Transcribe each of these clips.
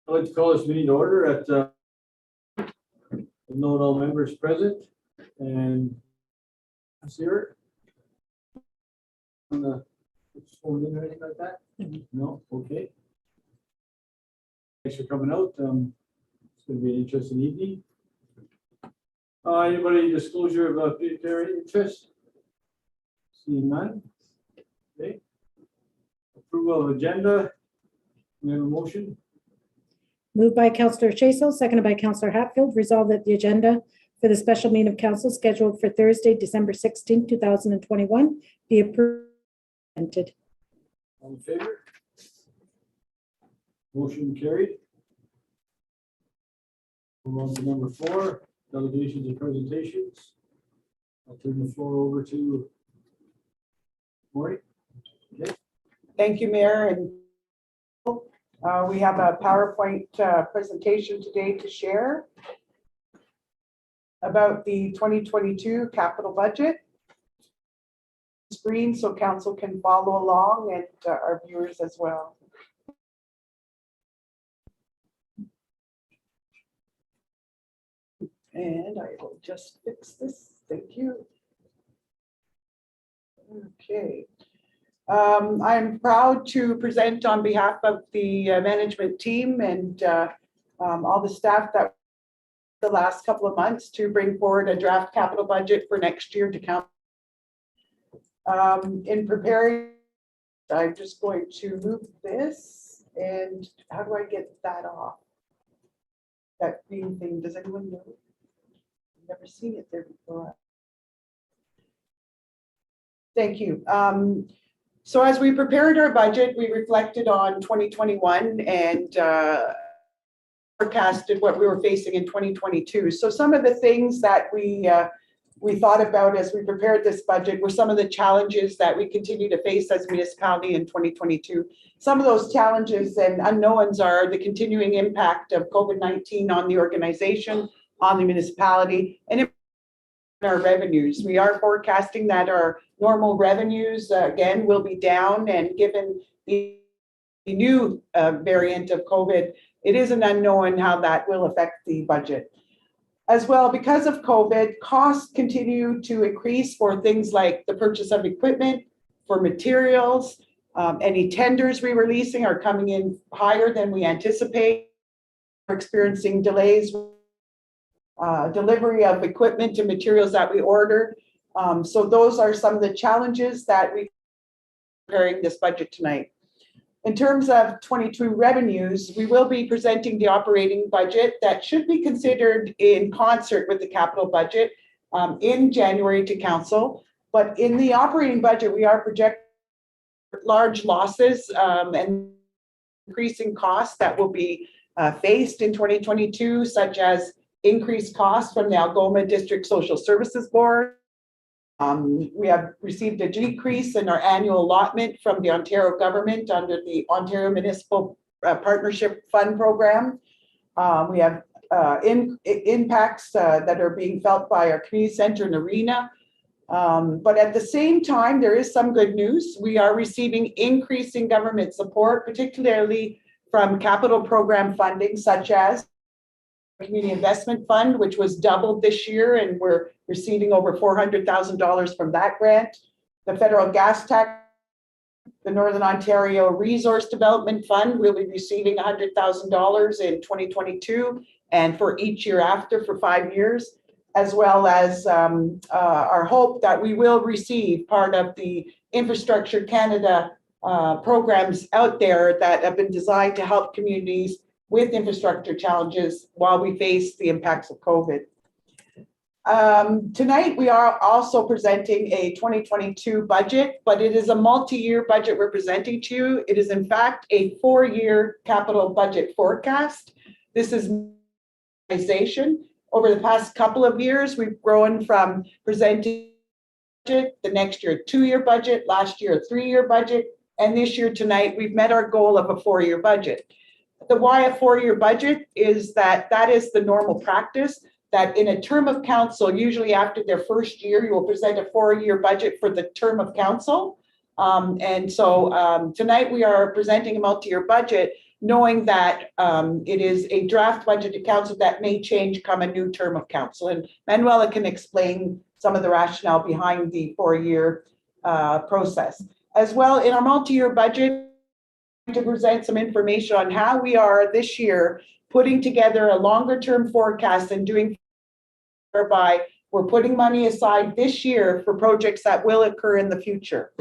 I'd like to call this meeting to order at note all members present and here. On the phone in or anything like that? No? Okay. Thanks for coming out. It's going to be an interesting evening. Anybody disclosure of pecuniary interest? Seeing none. Okay. Approval of agenda. We have a motion. Moved by Councillor Chaso, seconded by Councillor Hatfield. Resolved that the agenda for the special meeting of council scheduled for Thursday, December 16, 2021 be approved. All in favor? Motion carried. Move on to number 4, delegations and presentations. I'll turn the floor over to Maury. Okay. Thank you, Mayor. And we have a PowerPoint presentation today to share about the 2022 capital budget. Screen so council can follow along and our viewers as well. And I will just fix this. Thank you. Okay. I'm proud to present on behalf of the management team and all the staff that the last couple of months to bring forward a draft capital budget for next year to count. In preparing, I'm just going to move this, and how do I get that off? That green thing, does anyone know? I've never seen it there before. Thank you. So as we prepared our budget, we reflected on 2021 and forecasted what we were facing in 2022. So some of the things that we thought about as we prepared this budget were some of the challenges that we continue to face as a municipality in 2022. Some of those challenges and unknowns are the continuing impact of COVID-19 on the organization, on the municipality, and our revenues. We are forecasting that our normal revenues again will be down, and given the new variant of COVID, it is an unknown how that will affect the budget. As well, because of COVID, costs continue to increase for things like the purchase of equipment, for materials. Any tenders we're releasing are coming in higher than we anticipate. We're experiencing delays delivery of equipment and materials that we ordered. So those are some of the challenges that we're preparing this budget tonight. In terms of 22 revenues, we will be presenting the operating budget that should be considered in concert with the capital budget in January to council. But in the operating budget, we are projecting large losses and increasing costs that will be faced in 2022, such as increased costs from the Algoma District Social Services Board. We have received a decrease in our annual allotment from the Ontario government under the Ontario Municipal Partnership Fund program. We have impacts that are being felt by our community center and arena. But at the same time, there is some good news. We are receiving increasing government support, particularly from capital program funding, such as Community Investment Fund, which was doubled this year, and we're receiving over $400,000 from that grant. The federal gas tax, the Northern Ontario Resource Development Fund will be receiving $100,000 in 2022 and for each year after for 5 years, as well as our hope that we will receive part of the Infrastructure Canada programs out there that have been designed to help communities with infrastructure challenges while we face the impacts of COVID. Tonight, we are also presenting a 2022 budget, but it is a multi-year budget we're presenting to you. It is in fact a 4-year capital budget forecast. This is modernization. Over the past couple of years, we've grown from presenting budget, the next year a 2-year budget, last year a 3-year budget, and this year tonight, we've met our goal of a 4-year budget. The why a 4-year budget is that is the normal practice, that in a term of council, usually after their first year, you will present a 4-year budget for the term of council. And so tonight we are presenting a multi-year budget, knowing that it is a draft budget to council that may change come a new term of council. And Manuela can explain some of the rationale behind the 4-year process. As well, in our multi-year budget, to present some information on how we are this year putting together a longer term forecast and doing whereby we're putting money aside this year for projects that will occur in the future.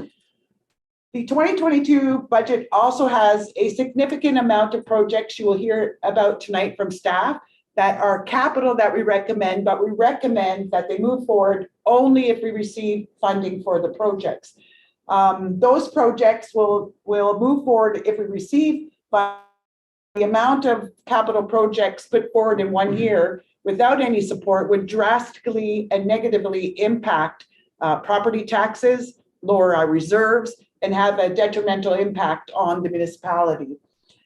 The 2022 budget also has a significant amount of projects you will hear about tonight from staff that are capital that we recommend, but we recommend that they move forward only if we receive funding for the projects. Those projects will move forward if we receive, but the amount of capital projects put forward in 1 year without any support would drastically and negatively impact property taxes, lower our reserves, and have a detrimental impact on the municipality.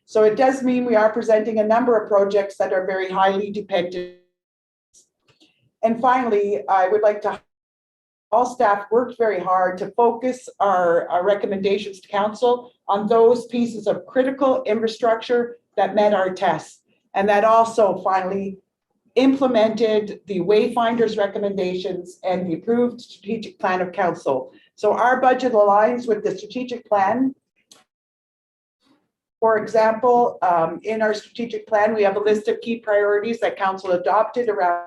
So it does mean we are presenting a number of projects that are very highly dependent. And finally, I would like to all staff worked very hard to focus our recommendations to council on those pieces of critical infrastructure that met our tests. And that also finally implemented the Wayfinders recommendations and the approved strategic plan of council. So our budget aligns with the strategic plan. For example, in our strategic plan, we have a list of key priorities that council adopted around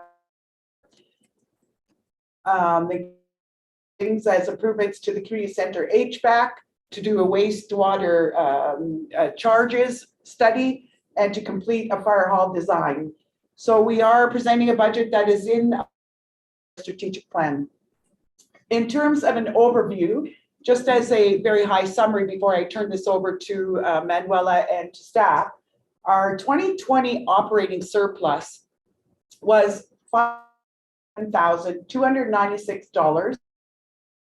the things as improvements to the community center HVAC, to do a wastewater charges study, and to complete a fire hall design. So we are presenting a budget that is in the strategic plan. In terms of an overview, just as a very high summary before I turn this over to Manuela and to staff, our 2020 operating surplus was $5,296.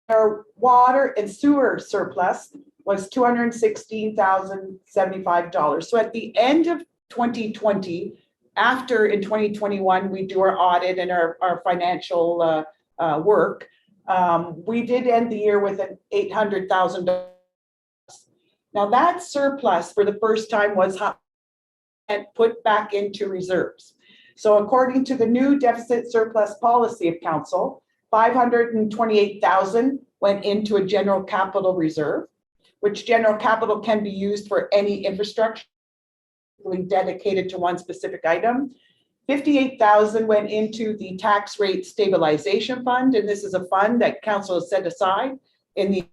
Our water and sewer surplus was $216,075. So at the end of 2020, after in 2021, we do our audit and our financial work, we did end the year with an $800,000. Now that surplus for the first time was put back into reserves. So according to the new deficit surplus policy of council, $528,000 went into a general capital reserve, which general capital can be used for any infrastructure dedicated to one specific item. $58,000 went into the tax rate stabilization fund, and this is a fund that council has set aside in the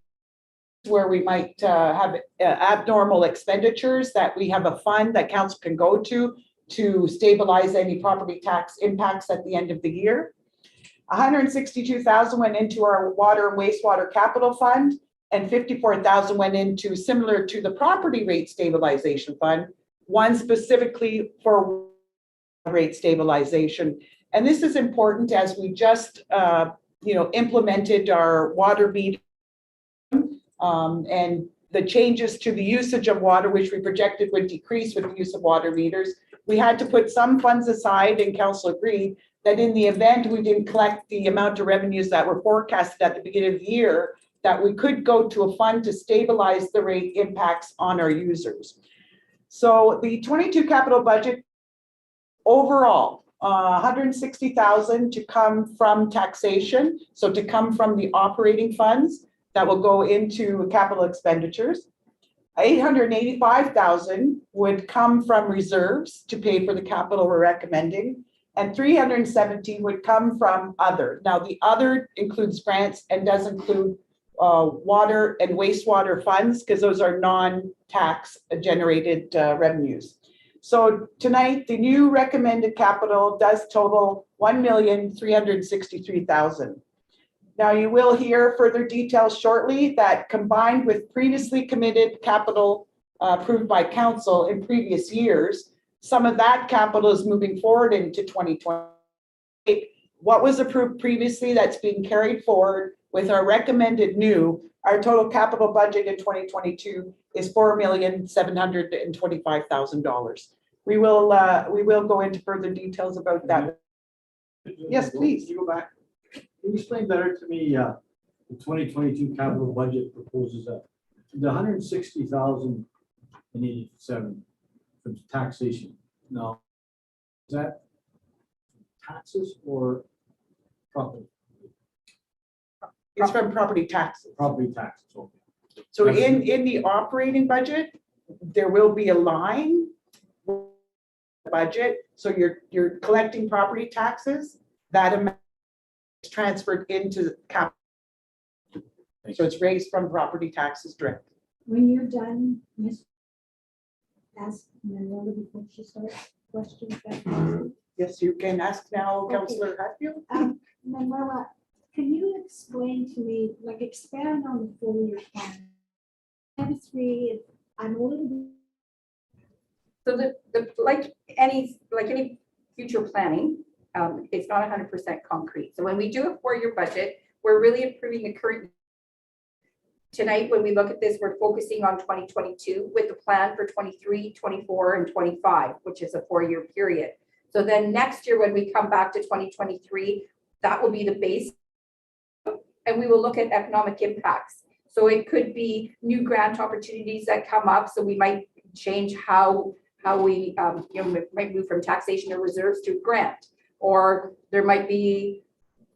where we might have abnormal expenditures, that we have a fund that council can go to stabilize any property tax impacts at the end of the year. $162,000 went into our water and wastewater capital fund, and $54,000 went into, similar to the property rate stabilization fund, one specifically for rate stabilization. And this is important as we just implemented our water meter and the changes to the usage of water, which we projected would decrease with the use of water meters. We had to put some funds aside, and council agreed that in the event we didn't collect the amount of revenues that were forecasted at the beginning of the year, that we could go to a fund to stabilize the rate impacts on our users. So the 22 capital budget overall, $160,000 to come from taxation, so to come from the operating funds that will go into capital expenditures. $885,000 would come from reserves to pay for the capital we're recommending, and $317,000 would come from other. Now the other includes grants and does include water and wastewater funds, because those are non-tax generated revenues. So tonight, the new recommended capital does total $1,363,000. Now you will hear further details shortly that combined with previously committed capital approved by council in previous years, some of that capital is moving forward into 2020. What was approved previously that's being carried forward with our recommended new, our total capital budget in 2022 is $4,725,000. We will go into further details about that. Yes, please. Can you go back? Can you explain better to me the 2022 capital budget proposes the $160,087 for from taxation. Now, is that taxes or property? It's from property taxes. Property taxes, okay. So in the operating budget, there will be a line budget. So you're collecting property taxes, that amount is transferred into capital. So it's raised from property taxes direct. When you're done, Ms. Ask Manuela before she starts questions. Yes, you can ask now, Okay. Councillor Hatfield. Manuela, can you explain to me, like expand on the 4-year plan? I have 3, I'm a little bit. So the like any future planning, it's not 100% concrete. So when we do a 4-year budget, we're really improving the current. Tonight, when we look at this, we're focusing on 2022 with the plan for 23, 24, and 25, which is a 4-year period. So then next year, when we come back to 2023, that will be the base. And we will look at economic impacts. So it could be new grant opportunities that come up. So we might change how we might move from taxation or reserves to grant, or there might be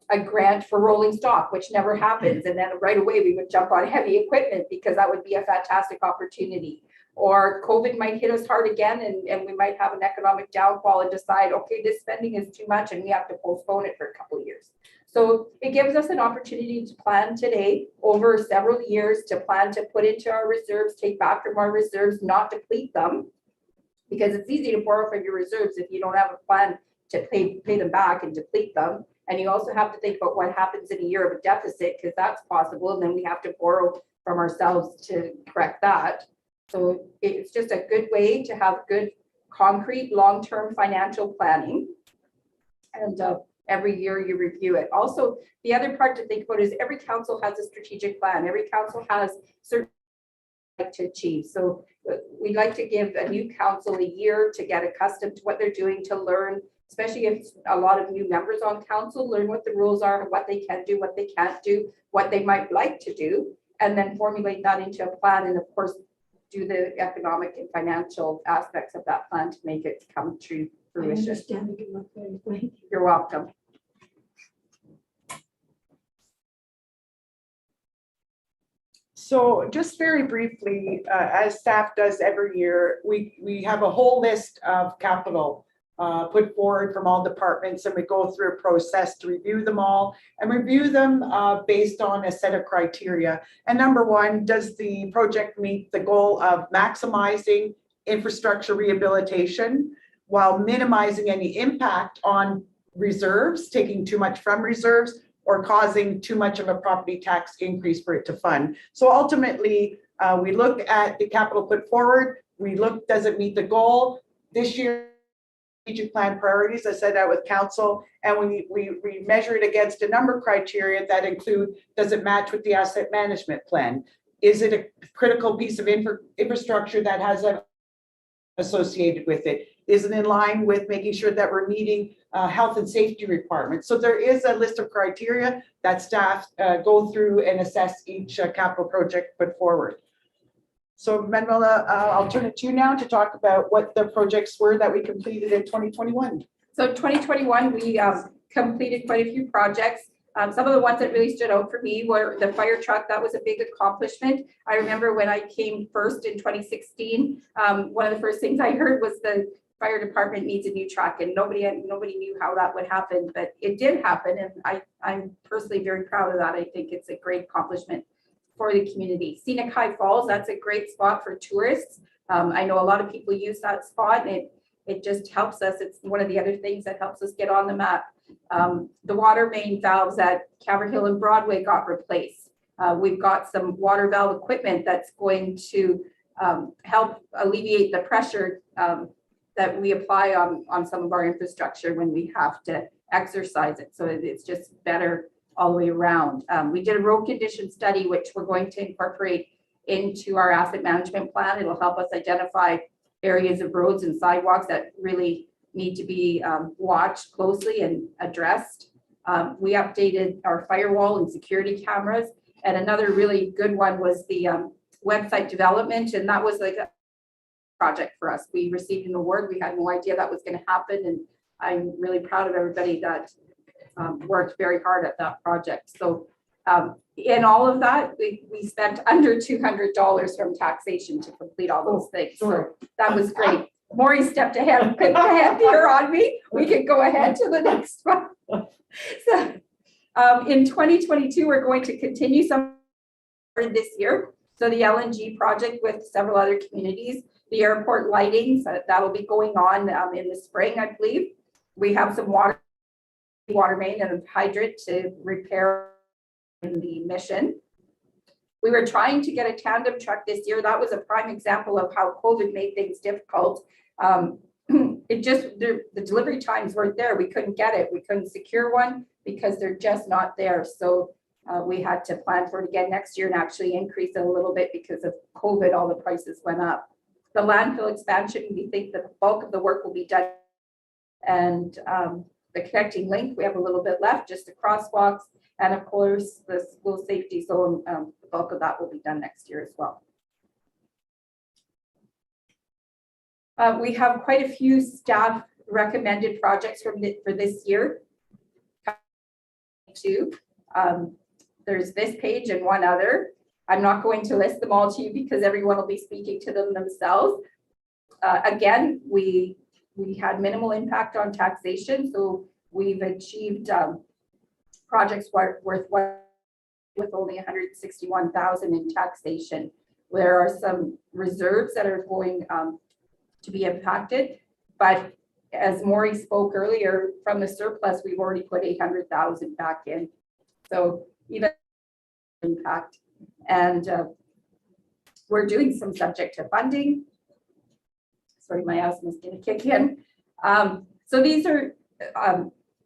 a grant for rolling stock, which never happens. And then right away we would jump on heavy equipment because that would be a fantastic opportunity. Or COVID might hit us hard again and we might have an economic downfall and decide, okay, this spending is too much and we have to postpone it for a couple of years. So it gives us an opportunity to plan today over several years, to plan to put into our reserves, take back from our reserves, not deplete them. Because it's easy to borrow from your reserves if you don't have a plan to pay them back and deplete them. And you also have to think about what happens in a year of a deficit, because that's possible. And then we have to borrow from ourselves to correct that. So it's just a good way to have good, concrete, long-term financial planning. And every year you review it. Also, the other part to think about is every council has a strategic plan. Every council has certain to achieve. So we'd like to give a new council a year to get accustomed to what they're doing, to learn, especially if a lot of new members on council, learn what the rules are, what they can do, what they can't do, what they might like to do, and then formulate that into a plan. And of course, do the economic and financial aspects of that plan to make it come to I fruition. understand it. Thank you. You're welcome. So just very briefly, as staff does every year, we have a whole list of capital put forward from all departments, and we go through a process to review them all and review them based on a set of criteria. And number one, does the project meet the goal of maximizing infrastructure rehabilitation while minimizing any impact on reserves, taking too much from reserves, or causing too much of a property tax increase for it to fund? So ultimately, we look at the capital put forward. We look, does it meet the goal? This year, strategic plan priorities, I said that with council, and we measure it against a number of criteria that include, does it match with the asset management plan? Is it a critical piece of infrastructure that has a associated with it? Is it in line with making sure that we're meeting health and safety requirements? So there is a list of criteria that staff go through and assess each capital project put forward. So Manuela, I'll turn it to you now to talk about what the projects were that we completed in 2021. So 2021, we completed quite a few projects. Some of the ones that really stood out for me were the fire truck. That was a big accomplishment. I remember when I came first in 2016, one of the first things I heard was the fire department needs a new truck, and nobody knew how that would happen, but it did happen. And I'm personally very proud of that. I think it's a great accomplishment for the community. Scenic High Falls, that's a great spot for tourists. I know a lot of people use that spot, and it just helps us. It's one of the other things that helps us get on the map. The water main valves at Cavern Hill and Broadway got replaced. We've got some water valve equipment that's going to help alleviate the pressure that we apply on some of our infrastructure when we have to exercise it. So it's just better all the way around. We did a road condition study, which we're going to incorporate into our asset management plan. It'll help us identify areas of roads and sidewalks that really need to be watched closely and addressed. We updated our firewall and security cameras. And another really good one was the website development. And that was like project for us. We received an award. We had no idea that was going to happen. And I'm really proud of everybody that worked very hard at that project. So in all of that, we spent under $200 from taxation to complete all those things. So that was great. Maury stepped ahead here on me. We can go ahead to the next one. So in 2022, we're going to continue some this year. So the LNG project with several other communities, the airport lighting, so that'll be going on in the spring, I believe. We have some water main and hydrant to repair in the mission. We were trying to get a tandem truck this year. That was a prime example of how COVID made things difficult. The delivery times weren't there. We couldn't get it. We couldn't secure one because they're just not there. So we had to plan for it again next year and actually increase it a little bit because of COVID, all the prices went up. The landfill expansion, we think the bulk of the work will be done. And the connecting link, we have a little bit left, just the crosswalks. And of course, the school safety zone, the bulk of that will be done next year as well. We have quite a few staff recommended projects for this year. There's this page and one other. I'm not going to list them all to you because everyone will be speaking to them themselves. Again, we had minimal impact on taxation, so we've achieved projects worth with only 161,000 in taxation. There are some reserves that are going to be impacted, but as Maury spoke earlier, from the surplus, we've already put 800,000 back in. So even impact, and we're doing some subject to funding. Sorry, my asthma's going to kick in. So these are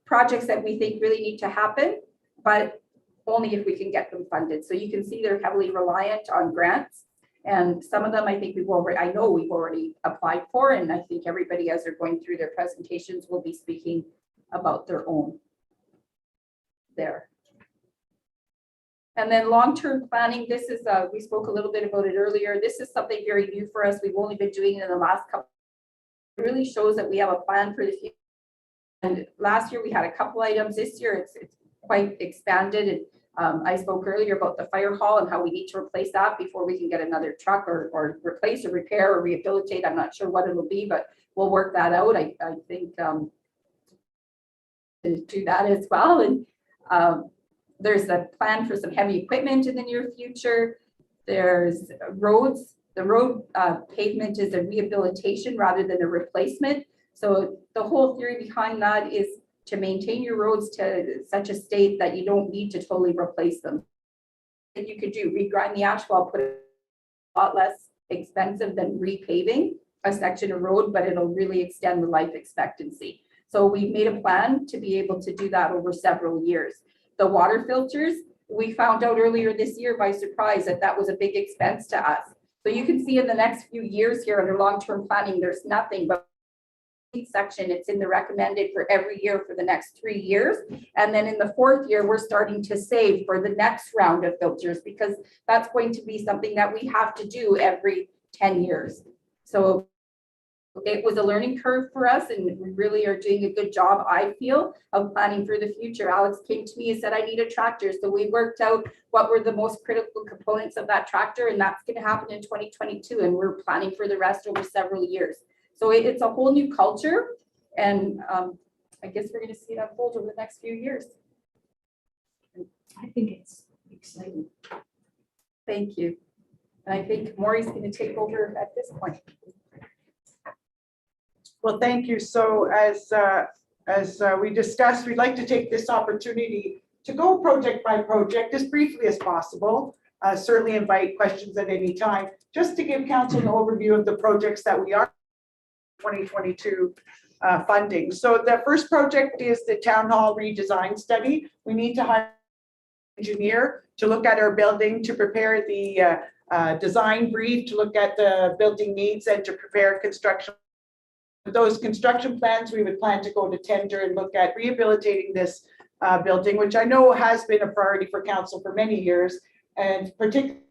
projects that we think really need to happen, but only if we can get them funded. So you can see they're heavily reliant on grants. And some of them I think I know we've already applied for, and I think everybody as they're going through their presentations will be speaking about their own there. And then long-term planning, this is, we spoke a little bit about it earlier. This is something very new for us. We've only been doing it in the last couple. It really shows that we have a plan for the future. And last year we had a couple items. This year it's quite expanded. And I spoke earlier about the fire hall and how we need to replace that before we can get another truck or replace or repair or rehabilitate. I'm not sure what it'll be, but we'll work that out. I think to do that as well. And there's a plan for some heavy equipment in the near future. There's roads. The road pavement is a rehabilitation rather than a replacement. So the whole theory behind that is to maintain your roads to such a state that you don't need to totally replace them. And you could do regrind the asphalt, put it a lot less expensive than repaving a section of road, but it'll really extend the life expectancy. So we made a plan to be able to do that over several years. The water filters, we found out earlier this year by surprise that that was a big expense to us. So you can see in the next few years here under long-term planning, there's nothing but section. It's in the recommended for every year for the next 3 years. And then in the 4th year, we're starting to save for the next round of filters because that's going to be something that we have to do every 10 years. So it was a learning curve for us, and we really are doing a good job, I feel, of planning for the future. Alex came to me and said, I need a tractor. So we worked out what were the most critical components of that tractor, and that's going to happen in 2022. And we're planning for the rest over several years. So it's a whole new culture, and I guess we're going to see it unfold over the next few years. I think it's exciting. Thank you. And I think Maury's going to take over at this point. Well, thank you. So as we discussed, we'd like to take this opportunity to go project by project as briefly as possible. Certainly invite questions at any time, just to give council an overview of the projects that we are 2022 funding. So the first project is the town hall redesign study. We need to hire an engineer to look at our building, to prepare the design brief, to look at the building needs, and to prepare construction. Those construction plans, we would plan to go to tender and look at rehabilitating this building, which I know has been a priority for council for many years, and particularly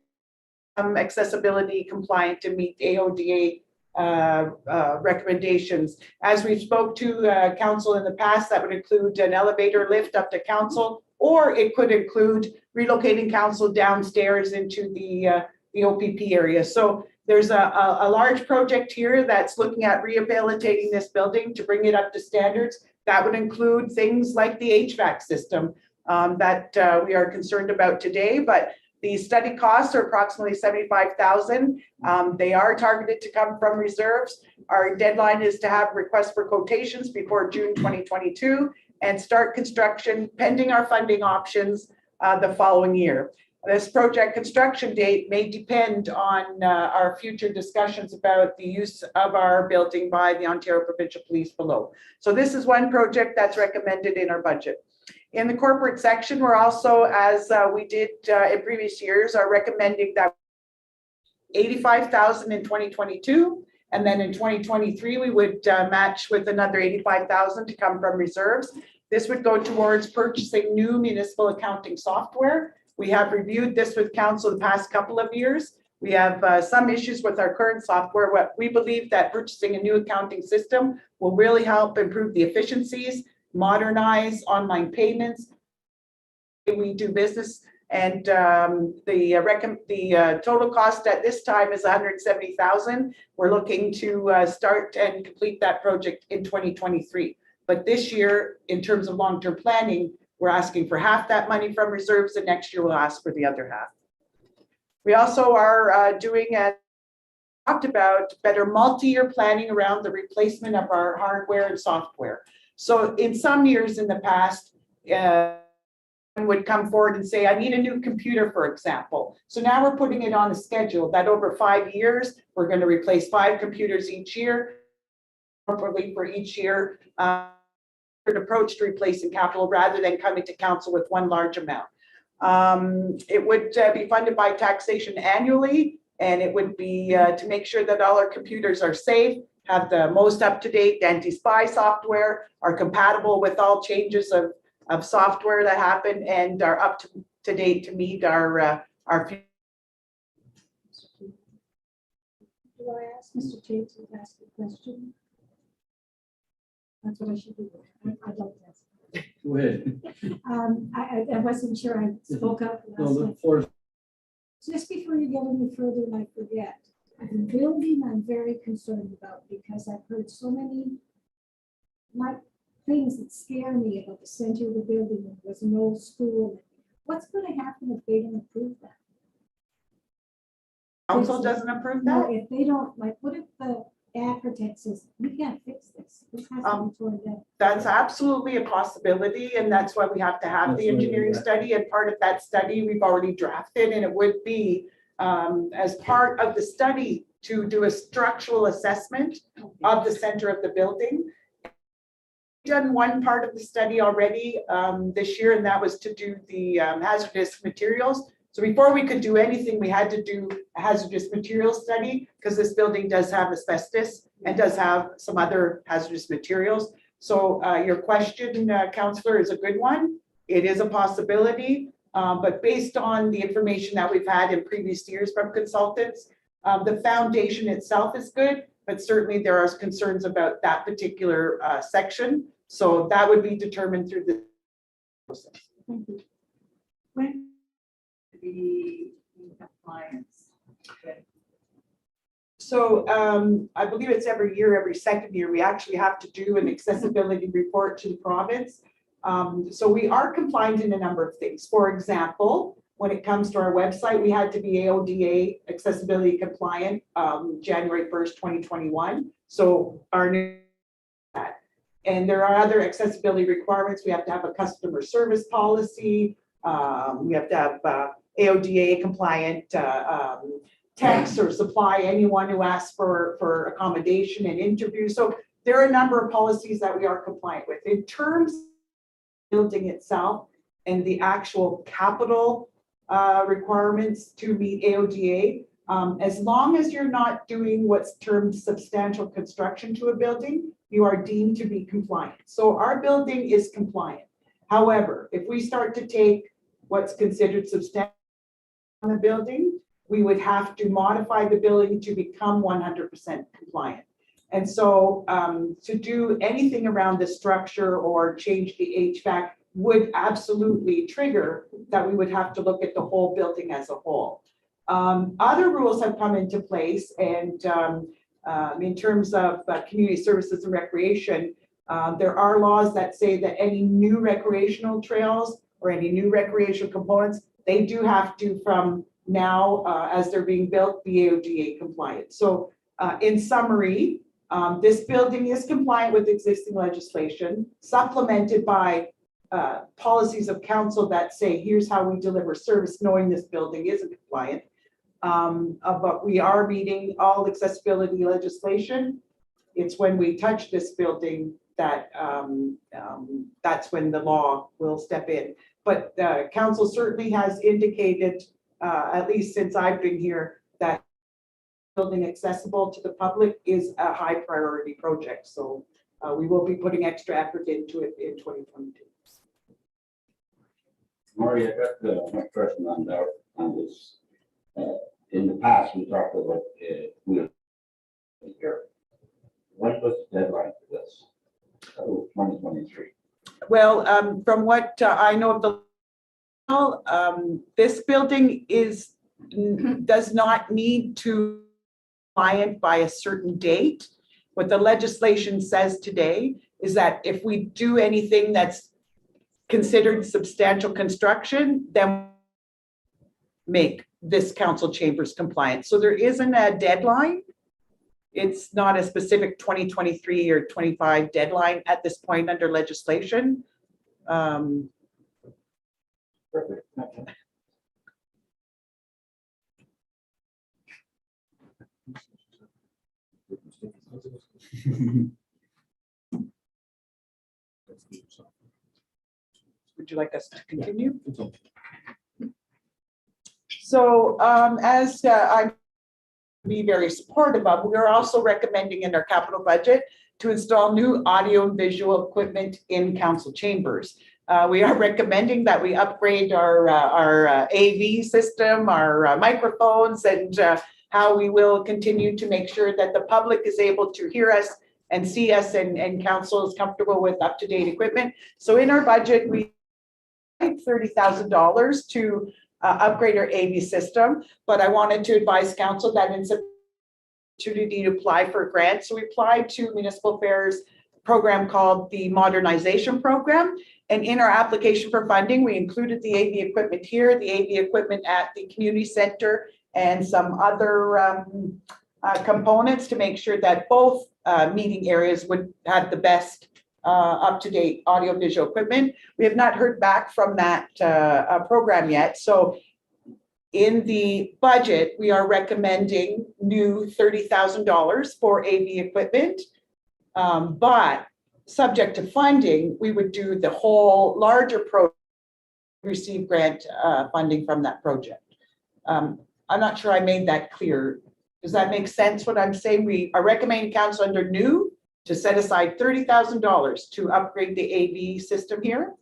accessibility compliant to meet AODA recommendations. As we spoke to council in the past, that would include an elevator lift up to council, or it could include relocating council downstairs into the OPP area. So there's a large project here that's looking at rehabilitating this building to bring it up to standards. That would include things like the HVAC system that we are concerned about today, but the study costs are approximately $75,000. They are targeted to come from reserves. Our deadline is to have requests for quotations before June 2022 and start construction pending our funding options the following year. This project construction date may depend on our future discussions about the use of our building by the Ontario Provincial Police below. So this is one project that's recommended in our budget. In the corporate section, we're also, as we did in previous years, are recommending that $85,000 in 2022, and then in 2023 we would match with another $85,000 to come from reserves. This would go towards purchasing new municipal accounting software. We have reviewed this with council the past couple of years. We have some issues with our current software. What we believe that purchasing a new accounting system will really help improve the efficiencies, modernize online payments. We do business, and the total cost at this time is $170,000. We're looking to start and complete that project in 2023. But this year, in terms of long-term planning, we're asking for half that money from reserves, and next year we'll ask for the other half. We also are doing, and talked about, better multi-year planning around the replacement of our hardware and software. So in some years in the past, would come forward and say, I need a new computer, for example. So now we're putting it on a schedule that over 5 years, we're going to replace 5 computers each year, properly for each year. An approach to replacing capital rather than coming to council with one large amount. It would be funded by taxation annually, and it would be to make sure that all our computers are safe, have the most up-to-date anti-spy software, are compatible with all changes of software that happen, and are up to date to meet our Do I ask Mr. Tate to ask a question? That's what I should do. I'd like to ask. Go ahead. I wasn't sure I spoke up No, last the night. floor is Just before you get any further, and I forget, the building I'm very concerned about because I've heard so many things that scare me about the center of the building. There was no school. What's going to happen if they don't approve that? council doesn't approve No, that. if they don't, like, what if the architect says, we can't fix this? This has to be torn down. That's absolutely a possibility, and that's why we have to have the That's why we engineering do that. study. And part of that study we've already drafted, and it would be as part of the study to do a structural assessment of the center of the building. Done one part of the study already this year, and that was to do the hazardous materials. So before we could do anything, we had to do a hazardous materials study because this building does have asbestos and does have some other hazardous materials. So your question, Councillor, is a good one. It is a possibility, but based on the information that we've had in previous years from consultants, the foundation itself is good, but certainly there are concerns about that particular section. So that would be determined through the process. Thank you. When Be in compliance. So I believe it's every year, every second year, we actually have to do an accessibility report to the province. So we are compliant in a number of things. For example, when it comes to our website, we had to be AODA accessibility compliant January 1st, 2021. So our new and there are other accessibility requirements. We have to have a customer service policy. We have to have AODA compliant text or supply anyone who asks for accommodation and interview. So there are a number of policies that we are compliant with. In terms of the building itself and the actual capital requirements to meet AODA, as long as you're not doing what's termed substantial construction to a building, you are deemed to be compliant. So our building is compliant. However, if we start to take what's considered substantial on the building, we would have to modify the building to become 100% compliant. And so to do anything around the structure or change the HVAC would absolutely trigger that we would have to look at the whole building as a whole. Other rules have come into place, and in terms of community services and recreation, there are laws that say that any new recreational trails or any new recreational components, they do have to, from now as they're being built, be AODA compliant. So in summary, this building is compliant with existing legislation, supplemented by policies of council that say, here's how we deliver service, knowing this building isn't compliant. But we are meeting all accessibility legislation. It's when we touch this building that that's when the law will step in. But council certainly has indicated, at least since I've been here, that building accessible to the public is a high priority project. So we will be putting extra effort into it in 2022. Marty, I got my question on this. In the past, we talked about here. When was the deadline for this? 2023. Well, from what I know of the this building does not need to compliant by a certain date. What the legislation says today is that if we do anything that's considered substantial construction, then make this council chambers compliant. So there isn't a deadline. It's not a specific 2023 or 25 deadline at this point under legislation. Perfect. Would you like us to continue? So as I'm be very supportive of, we are also recommending in our capital budget to install new audio and visual equipment in council chambers. We are recommending that we upgrade our AV system, our microphones, and how we will continue to make sure that the public is able to hear us and see us, and council is comfortable with up-to-date equipment. So in our budget, we have $30,000 to upgrade our AV system, but I wanted to advise council that in September, opportunity to apply for a grant. So we applied to Municipal Affairs program called the Modernization Program. And in our application for funding, we included the AV equipment here, the AV equipment at the community center, and some other components to make sure that both meeting areas would have the best up-to-date audio-visual equipment. We have not heard back from that program yet. So in the budget, we are recommending new $30,000 for AV equipment, but subject to funding, we would do the whole larger project, receive grant funding from that project. I'm not sure I made that clear. Does that make sense what I'm saying? We are recommending council under new to set aside $30,000 to upgrade the AV system here.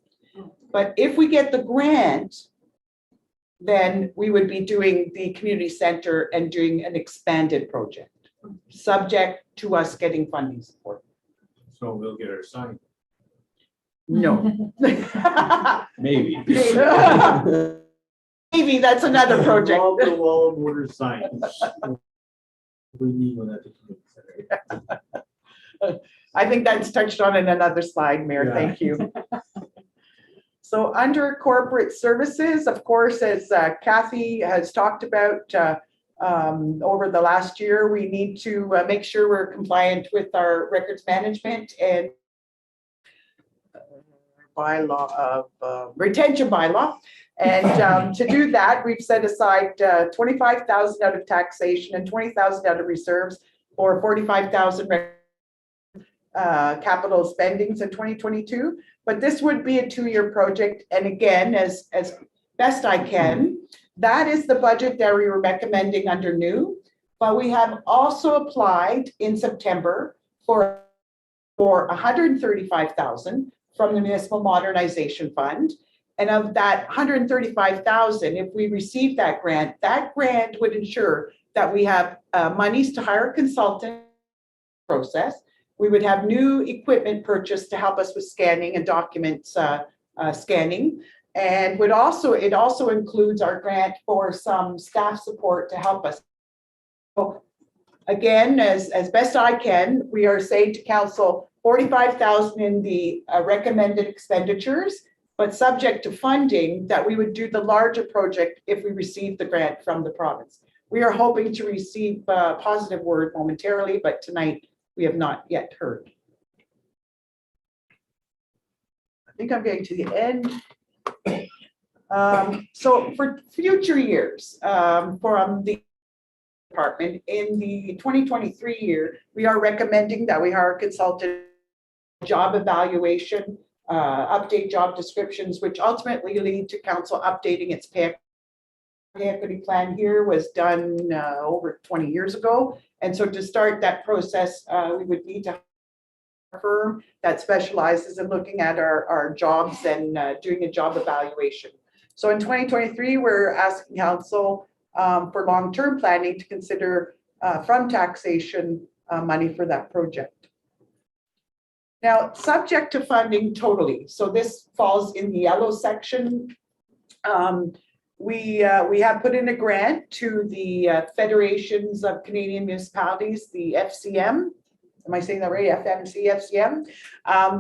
But if we get the grant, then we would be doing the community center and doing an expanded project, subject to us getting funding support. So we'll get our sign. No. Maybe. Maybe that's another project. The wall of order sign. We need one at the community center. I think that's touched on in another slide, Mayor. Yeah. Thank you. So under corporate services, of course, as Kathy has talked about over the last year, we need to make sure we're compliant with our records management and bylaw of retention bylaw. And to do that, we've set aside $25,000 out of taxation and $20,000 out of reserves for $45,000 capital spendings in 2022. But this would be a 2-year project. And again, as best I can, that is the budget that we were recommending under new. But we have also applied in September for $135,000 from the Municipal Modernization Fund. And of that 135,000, if we receive that grant would ensure that we have monies to hire a consultant process. We would have new equipment purchased to help us with scanning and documents scanning. And it also includes our grant for some staff support to help us. So again, as best I can, we are saying to council 45,000 in the recommended expenditures, but subject to funding, that we would do the larger project if we receive the grant from the province. We are hoping to receive a positive word momentarily, but tonight we have not yet heard. I think I'm getting to the end. So for future years, from the department in the 2023 year, we are recommending that we hire a consultant, job evaluation, update job descriptions, which ultimately lead to council updating its pay equity plan. Here was done over 20 years ago. And so to start that process, we would need to hire a firm that specializes in looking at our jobs and doing a job evaluation. So in 2023, we're asking council for long-term planning to consider from taxation money for that project. Now, subject to funding totally. So this falls in the yellow section. We have put in a grant to the Federations of Canadian Municipalities, the FCM. Am I saying that right? FCM.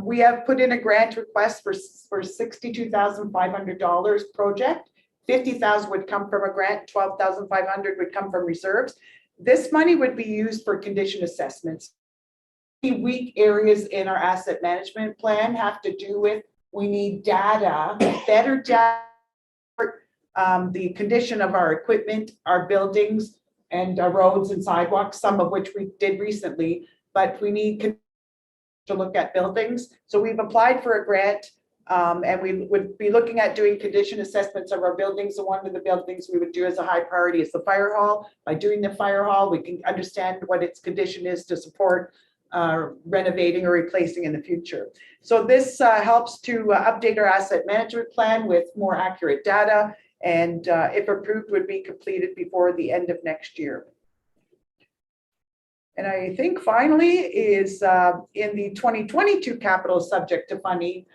We have put in a grant request for $62,500 project. 50,000 would come from a grant, 12,500 would come from reserves. This money would be used for condition assessments. The weak areas in our asset management plan have to do with, we need data, better data, the condition of our equipment, our buildings, and our roads and sidewalks, some of which we did recently, but we need to look at buildings. So we've applied for a grant, and we would be looking at doing condition assessments of our buildings. So one of the buildings we would do as a high priority is the fire hall. By doing the fire hall, we can understand what its condition is to support renovating or replacing in the future. So this helps to update our asset management plan with more accurate data, and if approved, would be completed before the end of next year. And I think finally is in the 2022 capital subject to funding,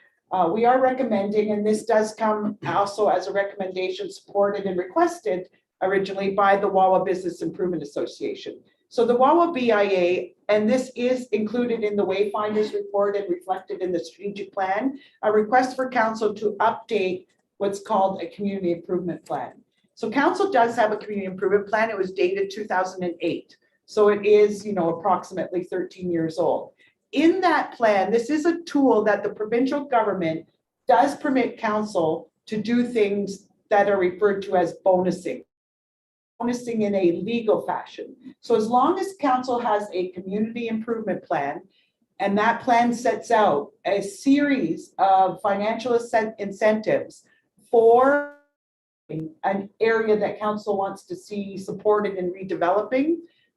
we are recommending, and this does come also as a recommendation supported and requested originally by the Wawa Business Improvement Association. So the Wawa BIA, and this is included in the Wayfinders report and reflected in the strategic plan, a request for council to update what's called a community improvement plan. So council does have a community improvement plan. It was dated 2008. So it is, approximately 13 years old. In that plan, this is a tool that the provincial government does permit council to do things that are referred to as bonusing in a legal fashion. So as long as council has a community improvement plan, and that plan sets out a series of financial incentives for an area that council wants to see supported in redeveloping,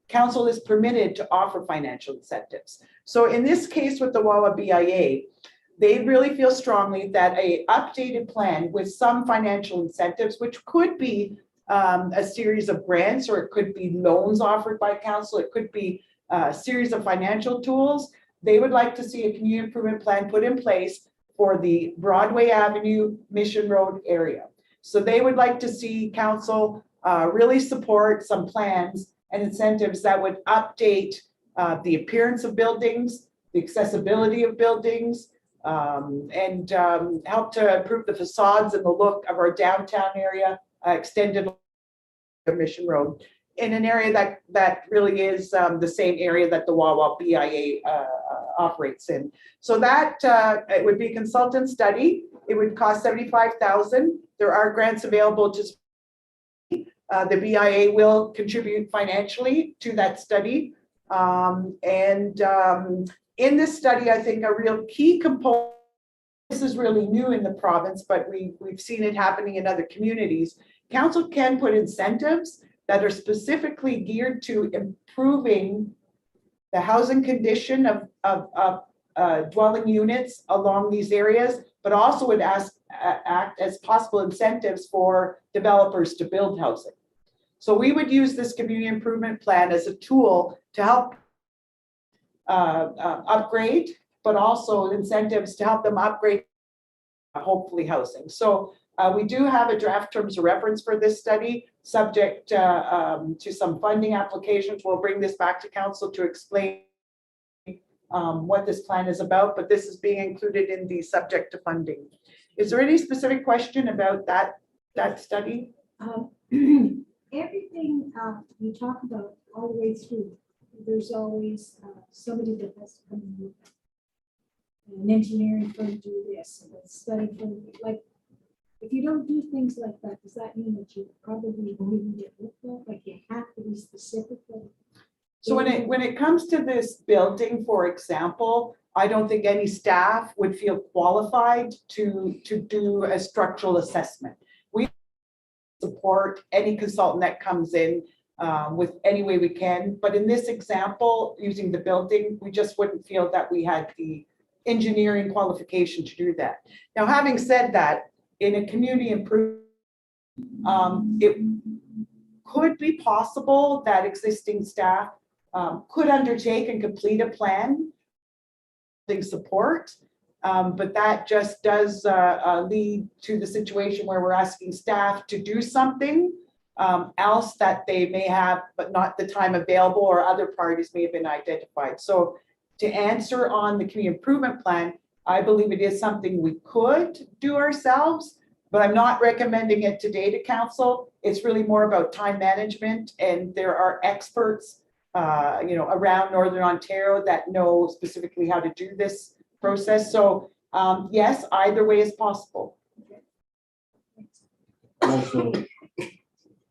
council is permitted to offer financial incentives. So in this case with the Wawa BIA, they really feel strongly that a updated plan with some financial incentives, which could be a series of grants, or it could be loans offered by council, it could be a series of financial tools. They would like to see a community improvement plan put in place for the Broadway Avenue Mission Road area. So they would like to see council really support some plans and incentives that would update the appearance of buildings, the accessibility of buildings, and help to improve the facades and the look of our downtown area, extended Mission Road, in an area that really is the same area that the Wawa BIA operates in. So that it would be a consultant study. It would cost $75,000. There are grants available to the BIA will contribute financially to that study. In this study, I think a real key component, this is really new in the province, but we've seen it happening in other communities. Council can put incentives that are specifically geared to improving the housing condition of dwelling units along these areas, but also would ask act as possible incentives for developers to build housing. So we would use this community improvement plan as a tool to help upgrade, but also incentives to help them upgrade, hopefully housing. So we do have a draft terms of reference for this study, subject to some funding applications. We'll bring this back to council to explain what this plan is about, but this is being included in the subject to funding. Is there any specific question about that study? Everything you talk about all the way through, there's always somebody that has to come and look at it. An engineering firm do this, and a study firm, like, if you don't do things like that, does that mean that you probably won't even get looked at? Like, you have to be specific? So when it comes to this building, for example, I don't think any staff would feel qualified to do a structural assessment. We support any consultant that comes in with any way we can. But in this example, using the building, we just wouldn't feel that we had the engineering qualification to do that. Now, having said that, in a community improvement, it could be possible that existing staff could undertake and complete a plan, support, but that just does lead to the situation where we're asking staff to do something else that they may have, but not the time available, or other priorities may have been identified. So to answer on the community improvement plan, I believe it is something we could do ourselves, but I'm not recommending it today to council. It's really more about time management, and there are experts around Northern Ontario that know specifically how to do this process. So yes, either way is possible. Also,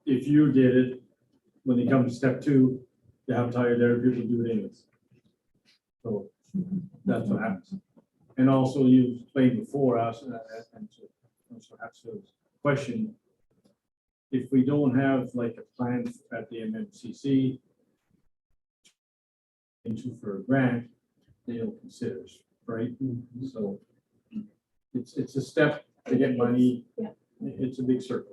if you did it, when they come to step 2, they have to hire their people to do it anyways. So that's what happens. And also, you explained before us, and also have to question, if we don't have like a plan at the MMCC into for a grant, they don't consider it, right? So it's a step to get money. Yeah. It's a big circle.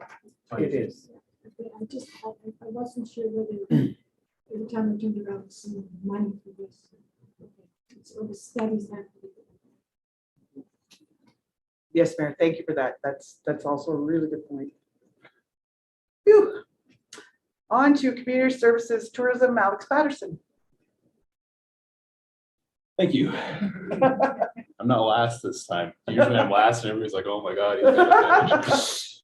It is. I wasn't sure whether every time I turned around, some money for this. So the studies have to be. Yes, Mayor, thank you for that. That's also a really good point. Phew. On to community services, tourism, Alex Patterson. Thank you. I'm not last this time. Usually I'm last and everybody's like, oh my God. He's gotta finish.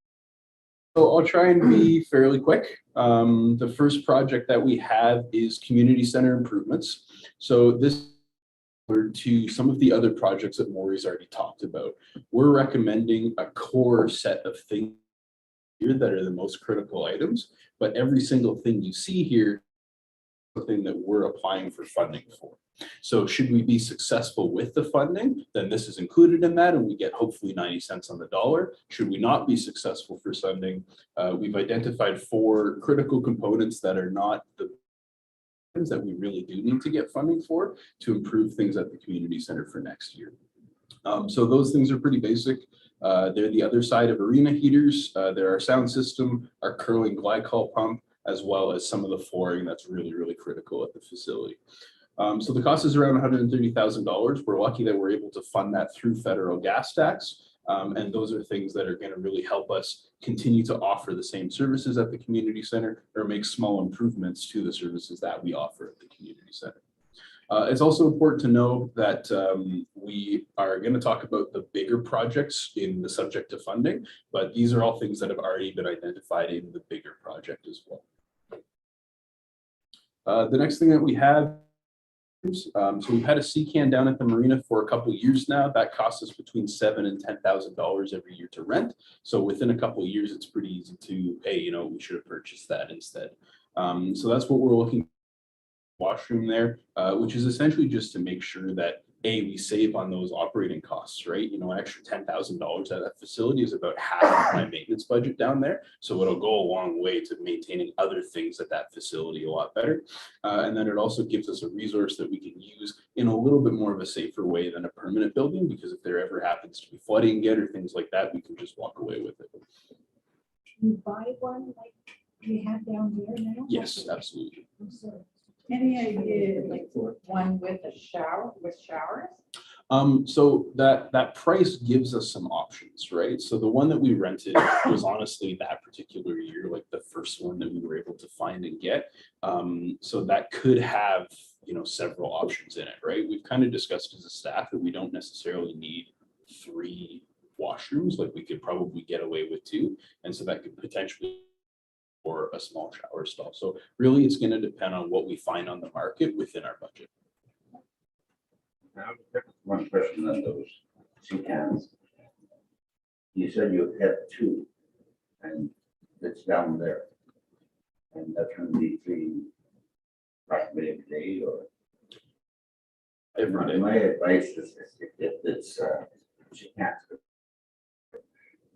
So I'll try and be fairly quick. The first project that we have is community center improvements. So this to some of the other projects that Maury's already talked about. We're recommending a core set of things here that are the most critical items, but every single thing you see here is something that we're applying for funding for. So should we be successful with the funding, then this is included in that and we get hopefully 90 cents on the dollar. Should we not be successful for funding, we've identified 4 critical components that are not the things that we really do need to get funding for to improve things at the community center for next year. So those things are pretty basic. They're the other side of arena heaters. They're our sound system, our curling glycol pump, as well as some of the flooring that's really, really critical at the facility. So the cost is around $130,000. We're lucky that we're able to fund that through federal gas tax. And those are things that are going to really help us continue to offer the same services at the community center or make small improvements to the services that we offer at the community center. It's also important to know that we are going to talk about the bigger projects in the subject to funding, but these are all things that have already been identified in the bigger project as well. The next thing that we have, so we've had a CCAN down at the marina for a couple of years now. That costs us between $7,000 and $10,000 every year to rent. So within a couple of years, it's pretty easy to, hey, we should have purchased that instead. So that's what we're looking for. Washroom there, which is essentially just to make sure that we save on those operating costs, right? You know, an extra $10,000 at that facility is about half of my maintenance budget down there. So it'll go a long way to maintaining other things at that facility a lot better. And then it also gives us a resource that we can use in a little bit more of a safer way than a permanent building, because if there ever happens to be flooding again or things like that, we can just walk away with it. You buy one like we have down there now? Yes, absolutely. I'm sorry. Any idea, like, one with a shower, with showers? So that price gives us some options, right? So the one that we rented was honestly that particular year, like the first one that we were able to find and get. So that could have, you know, several options in it, right? We've kind of discussed as a staff that we don't necessarily need 3 washrooms, like we could probably get away with 2. And so that could potentially or a small shower stall. So really, it's going to depend on what we find on the market within our budget. Now, one question on those sea cans. You said you had 2, and it's down there. And that's going to be 3 approximately a day, or? Every day. My advice is if it's sea cans,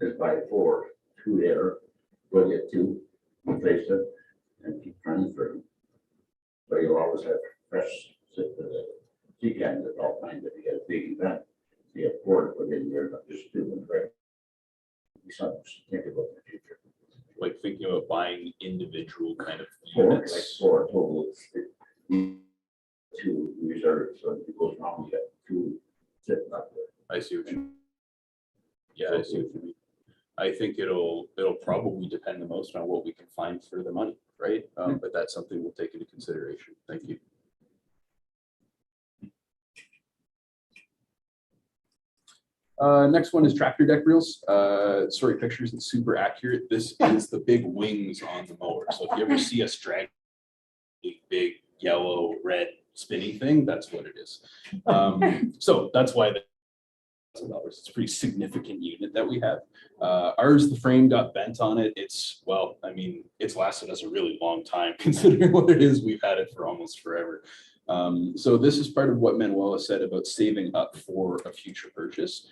is buy 4, 2 there, go get 2, replace it, and keep transferring. But you'll always have fresh sea cans at all times if you get a big event. You have 4 to put in there, not just 2 and right. Be something to think about in the future. Like thinking about buying individual kind of 4, like units. 4 total. 2 reserved, so if it goes wrong, you got 2 sitting up there. I see what you. Yeah, I see what you mean. I think it'll probably depend the most on what we can find for the money, right? But that's something we'll take into consideration. Thank you. Next one is tractor deck reels. Sorry, pictures is super accurate. This is the big wings on the mower. So if you ever see us drag big yellow, red spinning thing, that's what it is. So that's why it's a pretty significant unit that we have. Ours, the frame got bent on it. It's, well, I mean, it's lasted us a really long time considering what it is. We've had it for almost forever. So this is part of what Manuela said about saving up for a future purchase.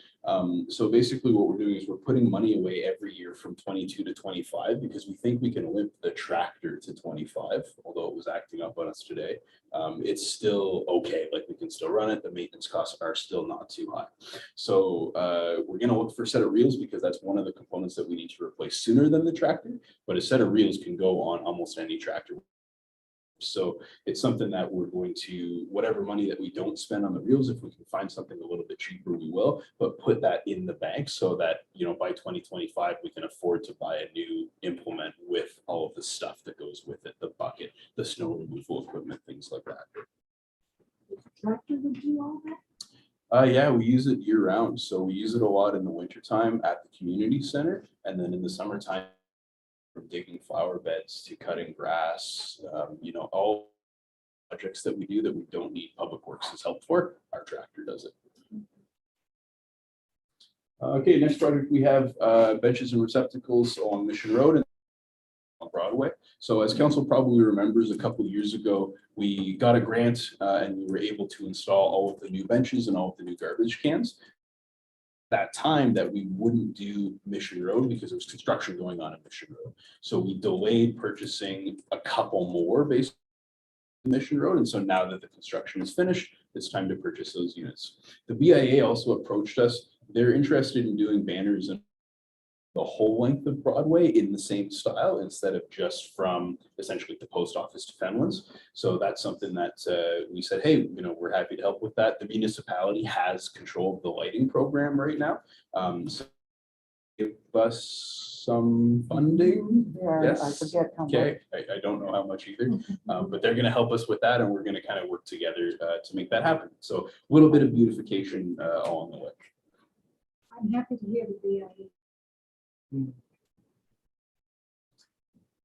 So basically what we're doing is we're putting money away every year from 22 to 25 because we think we can limp the tractor to 25, although it was acting up on us today. It's still okay, like we can still run it. The maintenance costs are still not too high. So we're gonna look for a set of reels because that's one of the components that we need to replace sooner than the tractor, but a set of reels can go on almost any tractor. So it's something that we're going to, whatever money that we don't spend on the reels, if we can find something a little bit cheaper, we will, but put that in the bank so that, you know, by 2025, we can afford to buy a new implement with all of the stuff that goes with it, the bucket, the snow removal equipment, things like that. Tractor would do all that? Yeah, we use it year round. So we use it a lot in the wintertime at the community center. And then in the summertime, from digging flower beds to cutting grass, you know, all projects that we do that we don't need Public Works' help for, our tractor does it. Okay, next project we have benches and receptacles along Mission Road and on Broadway. So as council probably remembers, a couple of years ago, we got a grant and we were able to install all of the new benches and all of the new garbage cans. That time that we wouldn't do Mission Road because there was construction going on at Mission Road. So we delayed purchasing a couple more based on Mission Road. And so now that the construction is finished, it's time to purchase those units. The BIA also approached us. They're interested in doing banners and the whole length of Broadway in the same style instead of just from essentially the post office to Fenlands. So that's something that we said, hey, you know, we're happy to help with that. The municipality has control of the lighting program right now. So give us some funding. Yeah, I Yes. forget how much. Okay, I don't know how much either, but they're going to help us with that, and we're going to kind of work together to make that happen. So a little bit of beautification along the way. I'm happy to hear the BIA.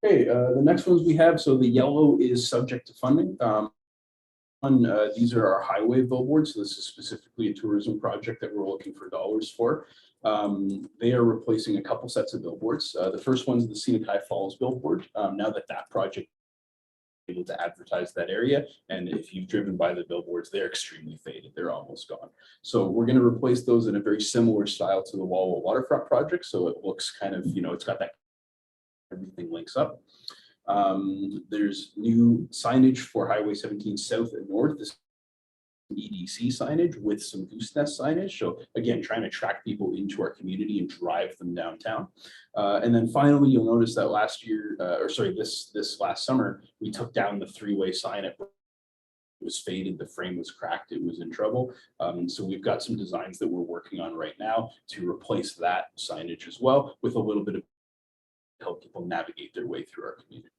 Okay, the next ones we have, so the yellow is subject to funding. These are our highway billboards. So this is specifically a tourism project that we're looking for dollars for. They are replacing a couple sets of billboards. The first one's the Scenic High Falls billboard. Now that project able to advertise that area. And if you've driven by the billboards, they're extremely faded. They're almost gone. So we're going to replace those in a very similar style to the Walla waterfront project. So it looks kind of, it's got that, everything links up. There's new signage for Highway 17 South and North. This EDC signage with some goose nest signage. So again, trying to attract people into our community and drive them downtown. And then finally, you'll notice that last year, this last summer, we took down the three-way sign. It was faded, the frame was cracked, it was in trouble. So we've got some designs that we're working on right now to replace that signage as well, with a little bit of help people navigate their way through our community.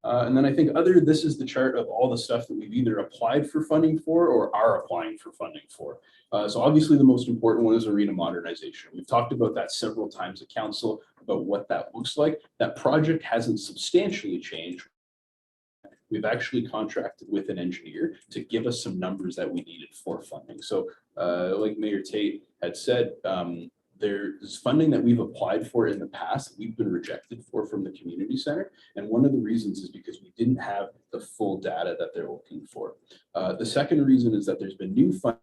And then I think this is the chart of all the stuff that we've either applied for funding for or are applying for funding for. So obviously the most important one is arena modernization. We've talked about that several times at council about what that looks like. That project hasn't substantially changed. We've actually contracted with an engineer to give us some numbers that we needed for funding. So like Mayor Tate had said, there's funding that we've applied for in the past that we've been rejected for from the community center. And one of the reasons is because we didn't have the full data that they're looking for. The second reason is that there's been new funding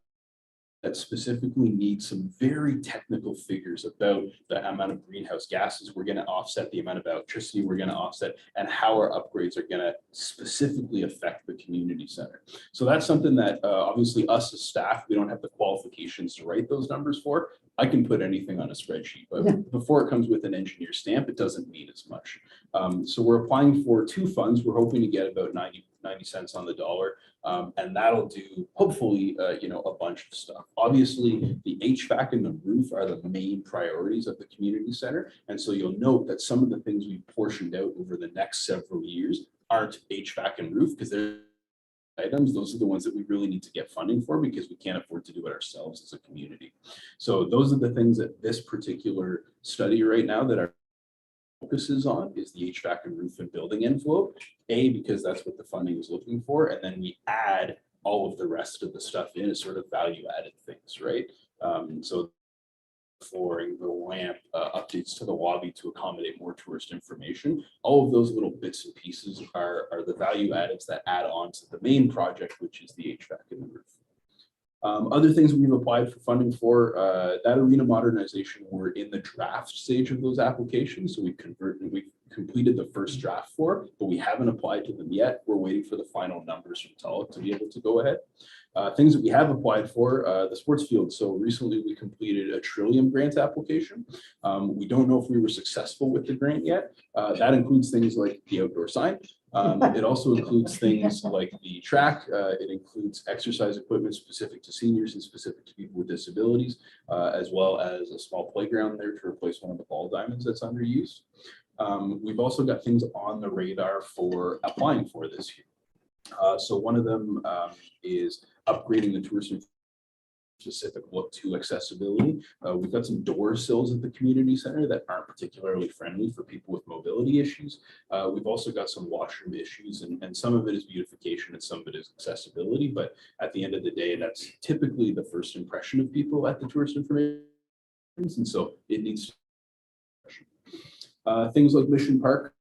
that specifically needs some very technical figures about the amount of greenhouse gases we're going to offset, the amount of electricity we're going to offset, and how our upgrades are going to specifically affect the community center. So that's something that obviously us as staff, we don't have the qualifications to write those numbers for. I can put anything on a spreadsheet, but before it comes with an engineer stamp, it doesn't mean as much. So we're applying for 2 funds. We're hoping to get about 90 cents on the dollar. And that'll do hopefully, a bunch of stuff. Obviously, the HVAC and the roof are the main priorities of the community center. And so you'll note that some of the things we've portioned out over the next several years aren't HVAC and roof because they're items. Those are the ones that we really need to get funding for because we can't afford to do it ourselves as a community. So those are the things that this particular study right now that our focuses on is the HVAC and roof and building envelope, because that's what the funding is looking for. And then we add all of the rest of the stuff in as sort of value added things, right? So flooring, the lamp, updates to the lobby to accommodate more tourist information. All of those little bits and pieces are the value adds that add on to the main project, which is the HVAC and the roof. Other things we've applied for funding for, that arena modernization, we're in the draft stage of those applications. So we've completed the first draft for, but we haven't applied to them yet. We're waiting for the final numbers from TULIP to be able to go ahead. Things that we have applied for, the sports field. So recently we completed a Trillium grant application. We don't know if we were successful with the grant yet. That includes things like the outdoor sign. It also includes things like the track. It includes exercise equipment specific to seniors and specific to people with disabilities, as well as a small playground there to replace one of the ball diamonds that's underused. We've also got things on the radar for applying for this year. So one of them is upgrading the tourism specific look to accessibility. We've got some door sills at the community center that aren't particularly friendly for people with mobility issues. We've also got some washroom issues, and some of it is beautification and some of it is accessibility. But at the end of the day, that's typically the first impression of people at the tourist information. And so it needs things like Mission Park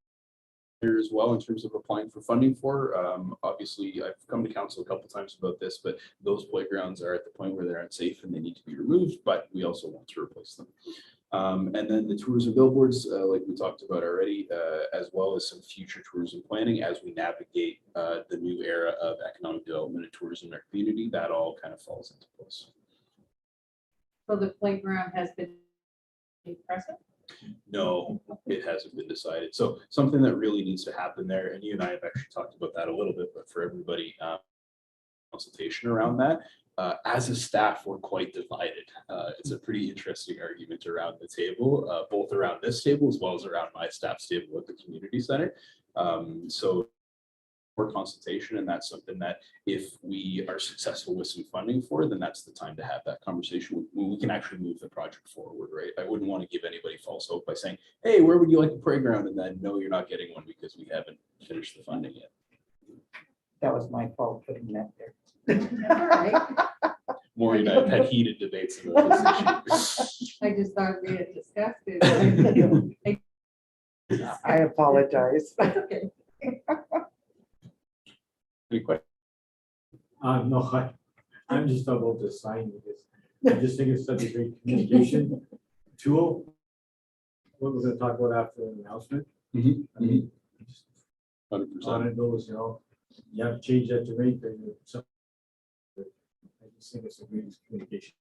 there as well in terms of applying for funding for. Obviously, I've come to council a couple times about this, but those playgrounds are at the point where they're unsafe and they need to be removed, but we also want to replace them. And then the tourism billboards, like we talked about already, as well as some future tourism planning as we navigate the new era of economic development and tourism in our community. That all kind of falls into place. So the playground has been present? No, it hasn't been decided. So something that really needs to happen there, and you and I have actually talked about that a little bit, but for everybody, consultation around that. As a staff, we're quite divided. It's a pretty interesting argument around the table, both around this table as well as around my staff's table at the community center. So for consultation, and that's something that if we are successful with some funding for, then that's the time to have that conversation. We can actually move the project forward, right? I wouldn't want to give anybody false hope by saying, hey, where would you like a playground? And then no, you're not getting one because we haven't finished the funding yet. That was my fault putting that there. Maureen and I have had heated debates about this issue. I just thought we had discussed it. I apologize. Okay. Any questions? No, I'm just about the sign because I just think it's such a great communication tool. What we're gonna talk about after the announcement. I mean, 100%. on it goes, you know, you have to change that to rate. I just think it's a great communication.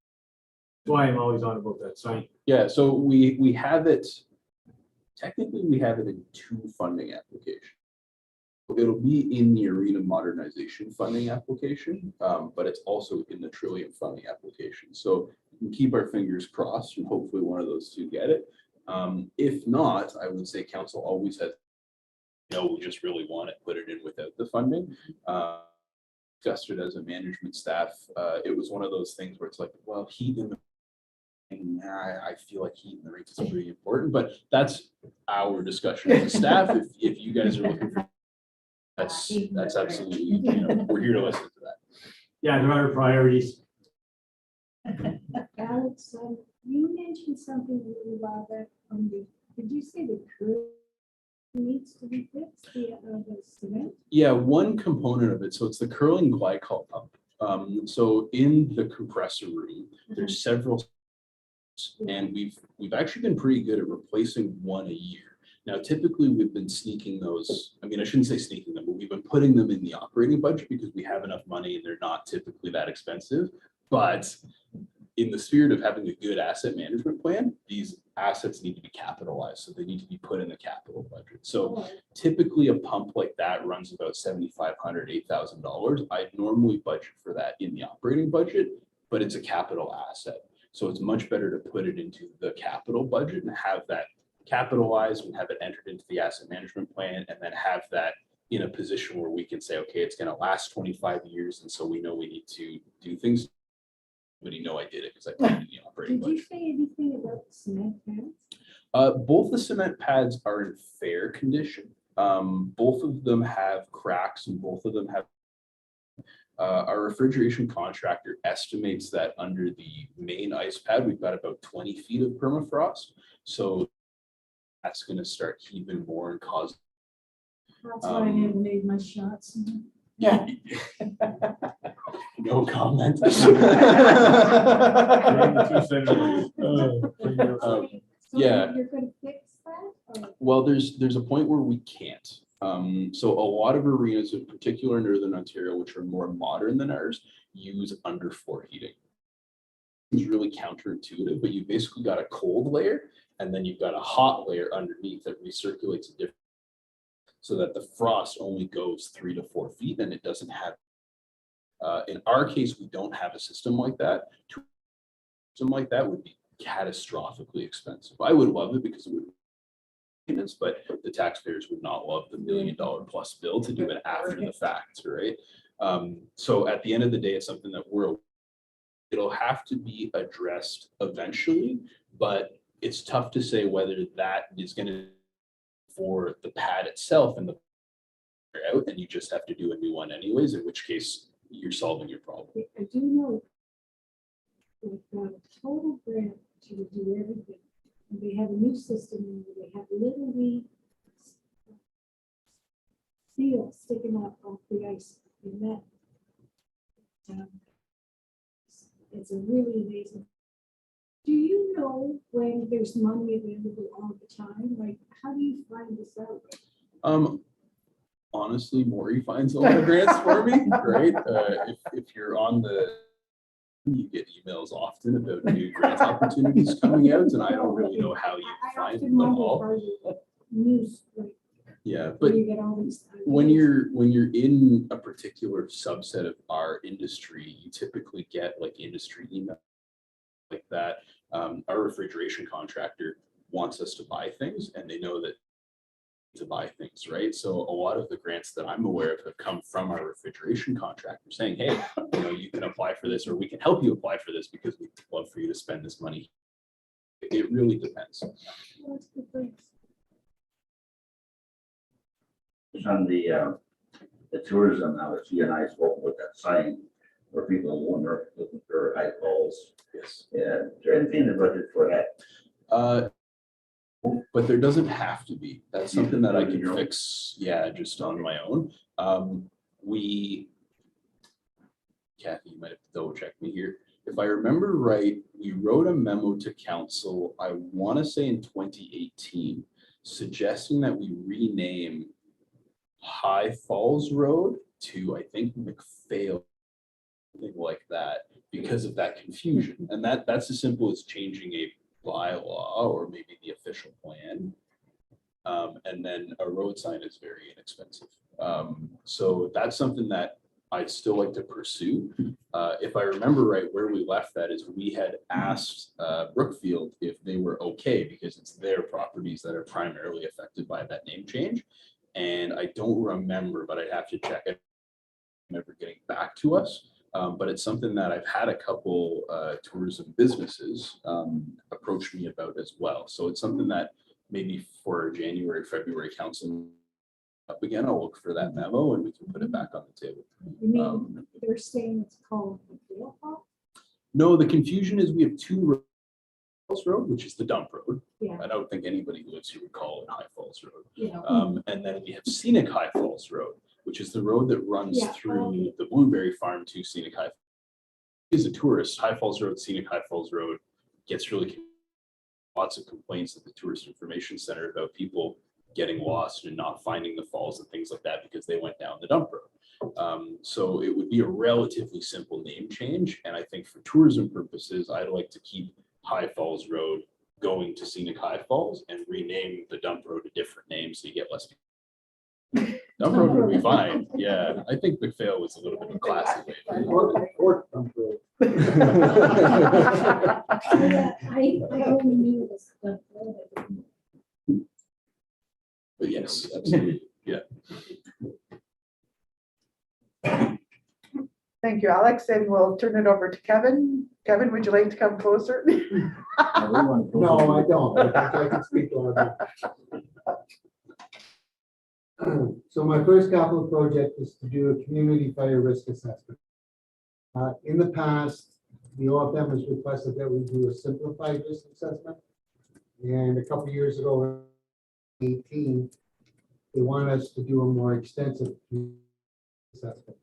That's why I'm always on about that sign. Yeah, so we have it, technically, we have it in 2 funding applications. It'll be in the arena modernization funding application, but it's also in the Trillium funding application. So we can keep our fingers crossed and hopefully one of those 2 get it. If not, I would say council always has, we just really want it, put it in without the funding. Discussed it as a management staff. It was one of those things where it's like, well, heat in the I feel like heat in the rates is pretty important, but that's our discussion as a staff. If you guys are looking for, that's absolutely, we're here to listen to that. Yeah, there are priorities. Alex, you mentioned something a little while back on did you say the curb needs to be fixed, the cement? Yeah, one component of it, so it's the curling glycol pump. So in the compressor room, there's several, and we've actually been pretty good at replacing one a year. Now, typically, we've been sneaking those, I mean, I shouldn't say sneaking them, but we've been putting them in the operating budget because we have enough money and they're not typically that expensive. But in the spirit of having a good asset management plan, these assets need to be capitalized, so they need to be put in the capital budget. So typically a pump like that runs about $7,500, $8,000. I normally budget for that in the operating budget, but it's a capital asset. So it's much better to put it into the capital budget and have that capitalized and have it entered into the asset management plan, and then have that in a position where we can say, okay, it's going to last 25 years. And so we know we need to do things. But I did it because I put it in the operating Did you budget. say anything about the cement pads? Both the cement pads are in fair condition. Both of them have cracks and both of them have our refrigeration contractor estimates that under the main ice pad, we've got about 20 feet of permafrost. So that's going to start heaving more and cause. That's why I haven't made my shots. Yeah. No comment. So Yeah. You're gonna fix that? Or- Well, there's a point where we can't. So a lot of arenas, in particular in Northern Ontario, which are more modern than ours, use underfloor heating. It's really counterintuitive, but you basically got a cold layer and then you've got a hot layer underneath that recirculates a different, so that the frost only goes 3 to 4 feet and it doesn't have. In our case, we don't have a system like that. Something like that would be catastrophically expensive. I would love it because it would, but the taxpayers would not love the $1 million plus bill to do it after the fact, right? So at the end of the day, it's something that it'll have to be addressed eventually, but it's tough to say whether that is going to for the pad itself and the out, and you just have to do a new one anyways, in which case you're solving your problem. I do know they've got a total grant to do everything. And they have a new system and they have little wee steel sticking up off the ice in that. It's a really amazing. Do you know when there's money available all the time? Like, how do you find this out? Honestly, Maury finds a lot of grants for me, right? If you're on you get emails often about new grant opportunities coming out, and I don't really know how you I find often them wonder all. how you news, like, Yeah, where but you get all these. when ideas. you're in a particular subset of our industry, you typically get like industry email like that. Our refrigeration contractor wants us to buy things, and they know that to buy things, right? So a lot of the grants that I'm aware of have come from our refrigeration contractor saying, hey, you can apply for this, or we can help you apply for this because we'd love for you to spend this money. It really depends. Well, that's good, thanks. On the tourism, now that you and I spoke with that sign where people wonder looking for high calls. Yes. Yeah, is there anything in the budget for that? but there doesn't have to be. That's something that I can fix, yeah, just on my own. Kathy, you might have to double check me here. If I remember right, we wrote a memo to council, I want to say in 2018, suggesting that we rename High Falls Road to, I think, McPhail, something like that, because of that confusion. And that's as simple as changing a bylaw or maybe the official plan. And then a road sign is very inexpensive. So that's something that I'd still like to pursue. If I remember right, where we left that is we had asked Brookfield if they were okay, because it's their properties that are primarily affected by that name change. And I don't remember, but I'd have to check it. Never getting back to us. But it's something that I've had a couple tourism businesses approach me about as well. So it's something that maybe for January, February council up again, I'll look for that memo and we can put it back on the table. You mean, they're saying it's called the Dale Hall? No, the confusion is we have two Falls Road, which is the dump road. Yeah. I don't think anybody who lives here would call it High Falls Road. Yeah. And then we have Scenic High Falls Road, which is the road that runs Yeah. through the Blueberry Farm to Scenic High. As a tourist, High Falls Road, Scenic High Falls Road gets really lots of complaints at the Tourist Information Center about people getting lost and not finding the falls and things like that because they went down the dump road. So it would be a relatively simple name change. And I think for tourism purposes, I'd like to keep High Falls Road going to Scenic High Falls and rename the dump road a different name so you get less. Dump road would be fine. Yeah, I think McPhail was a little bit of a classy way. I only knew this stuff. But yes, absolutely. Yeah. Thank you, Alex, and we'll turn it over to Kevin. Kevin, would you like to come closer? No, I don't. I can speak louder. So my first capital project is to do a community fire risk assessment. In the past, the OFM has requested that we do a simplified risk assessment. And a couple of years ago, 2018, they want us to do a more extensive assessment.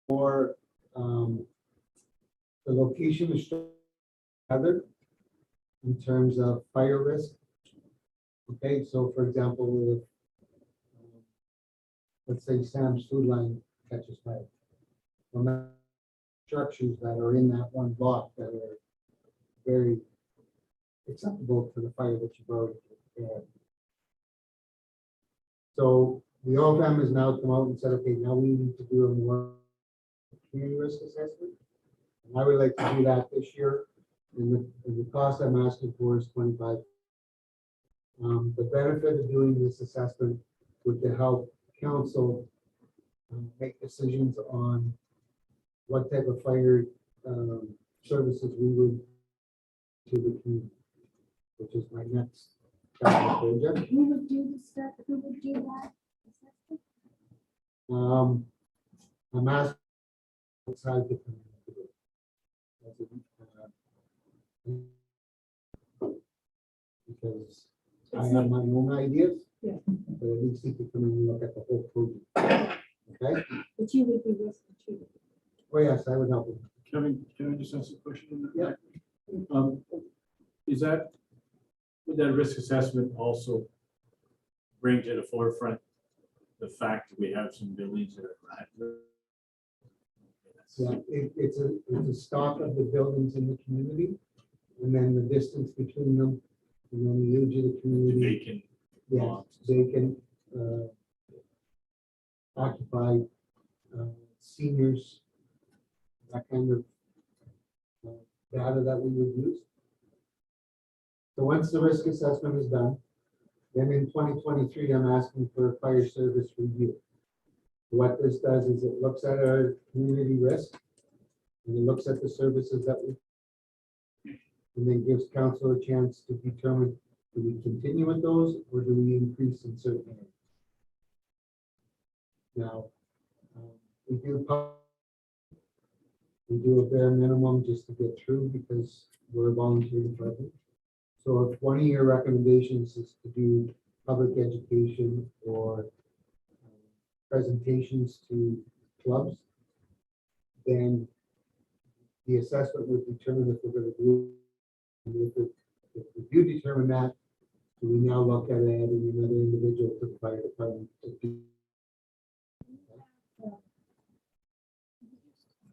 For the location is other in terms of fire risk. Okay, so for example, with let's say Sam's Food Line catches fire. Well, now, structures that are in that one block that are very acceptable to the fire that you've already prepared. So the OFM has now come out and said, okay, now we need to do a more community risk assessment. And I would like to do that this year. And the cost I'm asking for is $25. The benefit of doing this assessment would to help council make decisions on what type of fire services we would to the community, which is my next capital project. Who would do the stuff? Who would do that? I'm asking outside the community. Because I have my own ideas. Yeah. But at least he could come in and look at the whole project. Okay? But you would be listening to. Oh, yes, I would help him. Kevin, can I just ask a question on that? Yeah. Is that, would that risk assessment also bring to the forefront the fact that we have some buildings that are at risk? Yeah, it's a stock of the buildings in the community, and then the distance between them, and then the age of the community. Vacant Yeah, lots. they can occupy seniors, that kind of data that we would use. So once the risk assessment is done, then in 2023, I'm asking for a fire service review. What this does is it looks at our community risk, and it looks at the services that we, and then gives council a chance to determine, do we continue with those or do we increase in certain areas? Now, we do a bare minimum just to get through because we're a volunteer department. So if one of your recommendations is to do public education or presentations to clubs, then the assessment would determine if we're going to do. And if we do determine that, do we now look at adding another individual to the fire department to do?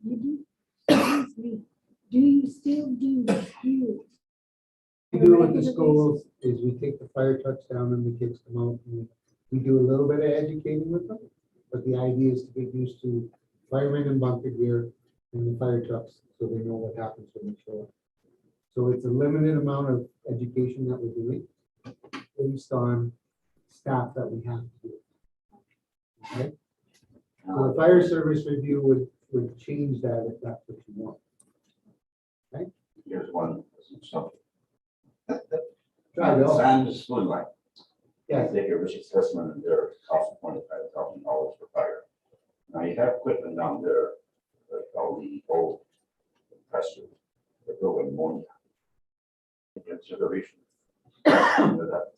You do, excuse me, do you still do the schools? We do with the schools is we take the fire trucks down and the kids come out and we do a little bit of educating with them. But the idea is to get used to firemen in bunker gear and the fire trucks, so they know what happens when they show up. So it's a limited amount of education that we're doing based on staff that we have to do. Okay? So the fire service review would change that if that's what you want. Here's one, something. Try it all. Sand is spoon line. Yes. They give risk assessment and their cost $25,000 for fire. Now you have equipment down there, like all the old compressors, they're building ammonia. Consideration. That.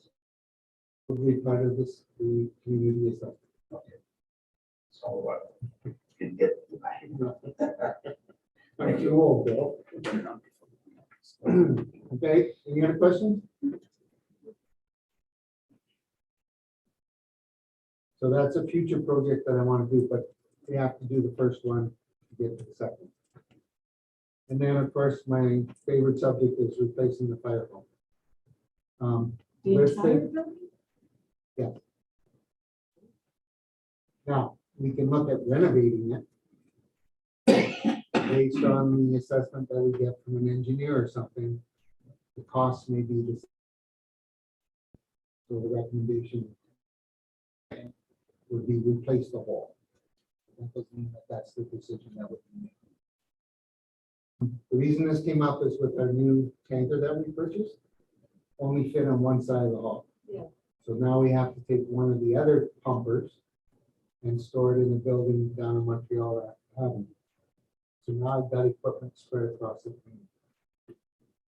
Would be part of this, the community assessment. So can get. I'm too old, Bill. Okay, any other questions? So that's a future project that I want to do, but we have to do the first one to get to the second. And then, of course, my favorite subject is replacing the fire hall. The Let's entire say- building? Now, we can look at renovating it based on the assessment that we get from an engineer or something. The cost may be the same. So the recommendation would be replace the wall. That doesn't mean that that's the decision that would be made. The reason this came up is with our new tanker that we purchased, only fit on one side of the hall. Yeah. So now we have to take one of the other pumpers and store it in the building down in Montreal Avenue. So now I've got equipment spread across the community.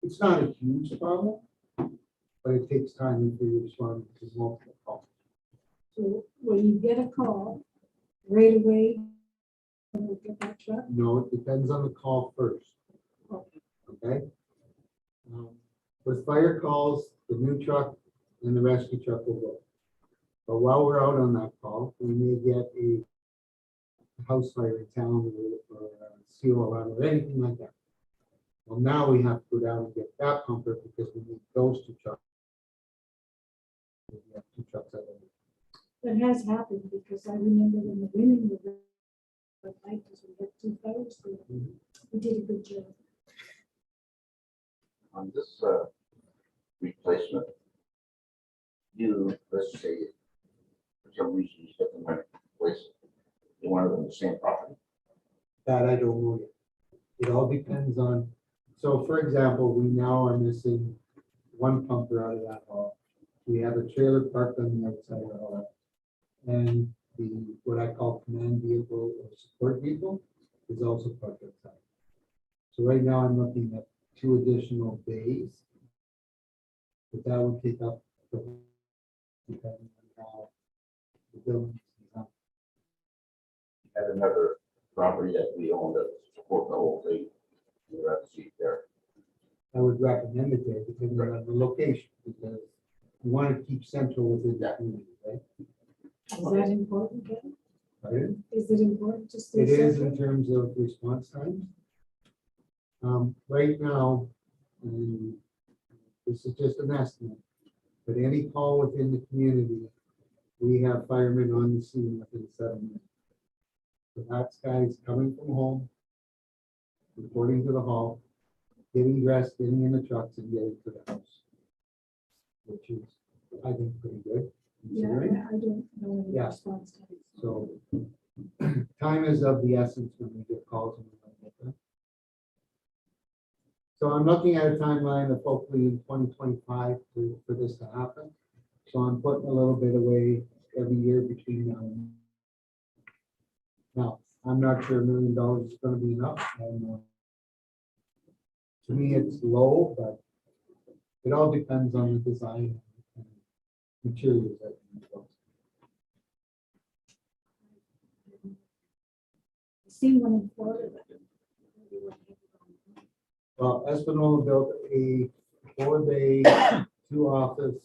It's not a huge problem, but it takes time if you respond to multiple calls. So when you get a call, right away, we'll get that truck? No, it depends on the call first, Okay. okay? With fire calls, the new truck and the rescue truck will go. But while we're out on that call, we may get a house fire in town or a seal alarm or anything like that. Well, now we have to go down and get that pumper because we need those two trucks. We have two trucks out there. That has happened because I remember when the women were, but like, because we had 2 fires there. We did a good job. On this replacement, let's say, for some reason, you set them in place, you want them in the same property. That I don't know yet. It all depends on, so for example, we now are missing one pumper out of that hall. We have a trailer parked on the outside of the hall. And the, what I call command vehicle or support vehicle is also parked outside. So right now I'm looking at 2 additional bays. But that would take up the whole, depending on how the building is designed. Had another property that we own that support the whole thing. You'd have to see it there. I would recommend it there depending on the location, because you want to keep central within that community, right? Is that important, Kevin? Right? Is it important to stay It is separate? in terms of response times. Right now, and this is just an estimate, but any call within the community, we have firemen on the scene within 7 minutes. So that's guys coming from home, reporting to the hall, getting dressed, getting in the trucks and getting to the house. Which is, I think, pretty good. Yeah, considering. I don't know any Yeah. response times. So time is of the essence when we get calls. And we don't get them. So I'm looking at a timeline of hopefully in 2025 for this to happen. So I'm putting a little bit away every year between now and then. Now, I'm not sure $1 million is going to be enough. And, to me, it's low, but It all depends on the design and materials that you use. Seen one in Florida. Well, Espanola built a 4-bay, 2-office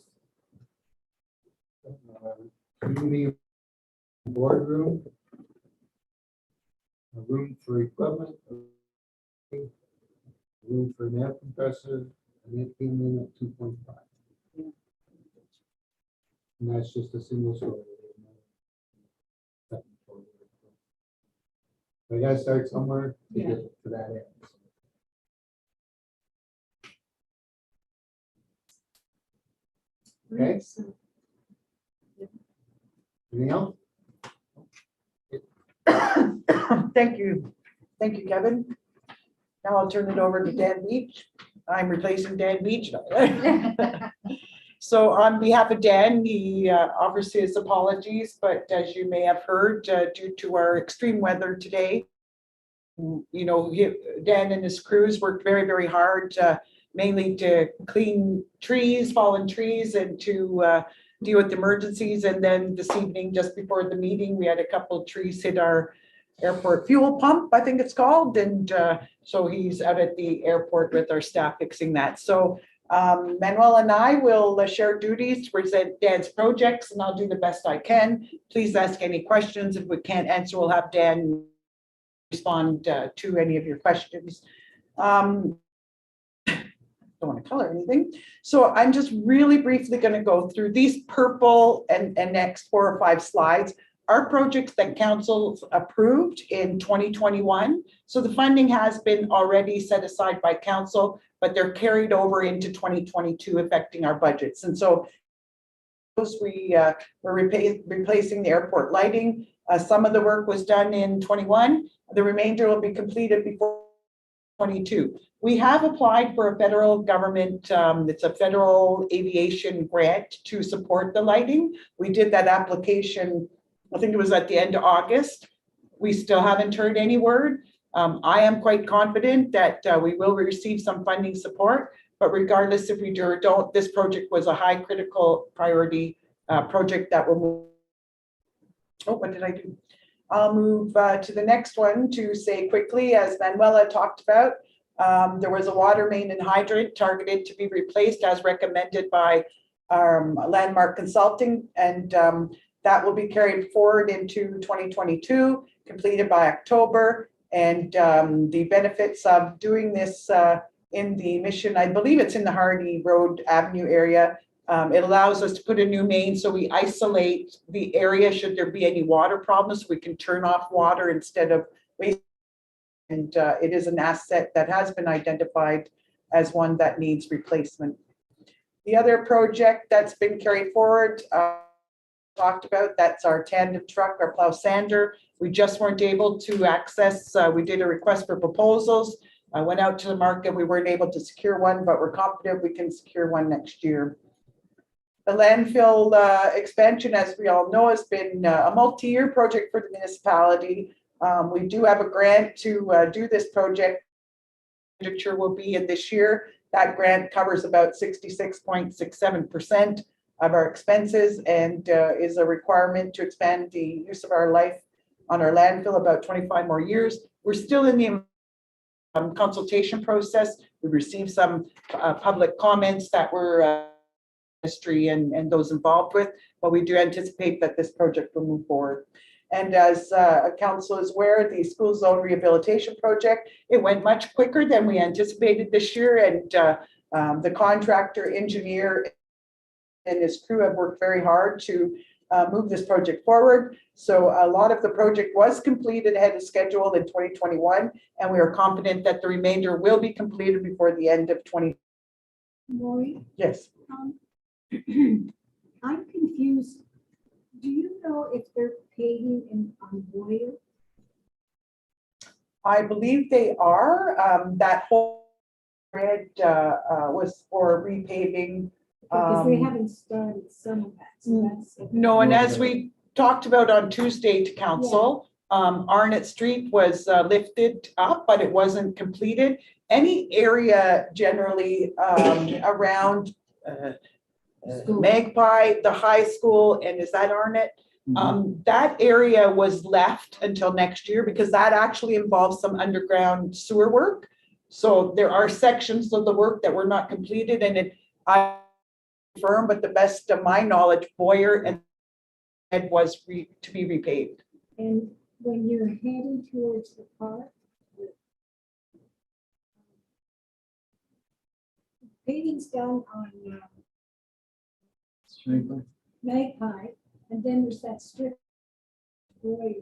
community boardroom, a room for equipment, a room for an air compressor, and it came in at 2.5. And that's just a single story. Second floor. I gotta start somewhere to Yeah. get to that end. Okay. Anything else? Thank you. Thank you, Kevin. Now I'll turn it over to Dan Beach. I'm replacing Dan Beach. So on behalf of Dan, he offers his apologies, but as you may have heard, due to our extreme weather today, you know, Dan and his crews worked very, very hard, mainly to clean trees, fallen trees, and to deal with emergencies. And then this evening, just before the meeting, we had a couple of trees hit our airport fuel pump, I think it's called. And so he's out at the airport with our staff fixing that. So Manuel and I will share duties to present Dan's projects, and I'll do the best I can. Please ask any questions. If we can't answer, we'll have Dan respond to any of your questions. Don't want to color anything. So I'm just really briefly going to go through these purple and next 4 or 5 slides are projects that council approved in 2021. So the funding has been already set aside by council, but they're carried over into 2022 affecting our budgets. And so those we're replacing the airport lighting. Some of the work was done in 21. The remainder will be completed before 22. We have applied for a federal government, it's a federal aviation grant to support the lighting. We did that application, I think it was at the end of August. We still haven't heard any word. I am quite confident that we will receive some funding support, but regardless if we do or don't, this project was a high critical priority project that will move. Oh, what did I do? I'll move to the next one to say quickly, as Manuela talked about, there was a water main and hydrant targeted to be replaced as recommended by Landmark Consulting, and that will be carried forward into 2022, completed by October. And the benefits of doing this in the Mission, I believe it's in the Hardy Road Avenue area. It allows us to put a new main, so we isolate the area should there be any water problems. We can turn off water instead of waste. And it is an asset that has been identified as one that needs replacement. The other project that's been carried forward, talked about, that's our tandem truck, our plow sander. We just weren't able to access, we did a request for proposals. I went out to the market, we weren't able to secure one, but we're confident we can secure one next year. The landfill expansion, as we all know, has been a multi-year project for the municipality. We do have a grant to do this project. Expenditure will be in this year. That grant covers about 66.67% of our expenses and is a requirement to expand the use of our life on our landfill about 25 more years. We're still in the consultation process. We received some public comments that were history and those involved with, but we do anticipate that this project will move forward. And as council is aware, the school zone rehabilitation project, it went much quicker than we anticipated this year, and the contractor, engineer, and his crew have worked very hard to move this project forward. So a lot of the project was completed ahead of schedule in 2021, and we are confident that the remainder will be completed before the end of 20. Lori, Yes. I'm confused. Do you know if they're paving on Boyer? I believe they are. That whole red was for repaving. Because they haven't started some of that, so that's. No, and as we talked about on Tuesday to council, Arnott Street was lifted up, but it wasn't completed. any area generally around Magpie, the high school, and is that Arnett? That area was left until next year because that actually involves some underground sewer work. So there are sections of the work that were not completed, and I confirm, but the best of my knowledge, Boyer and it was to be repaved. And when you're heading towards the park, paving's done on Magpie, and then there's that strip. Boy,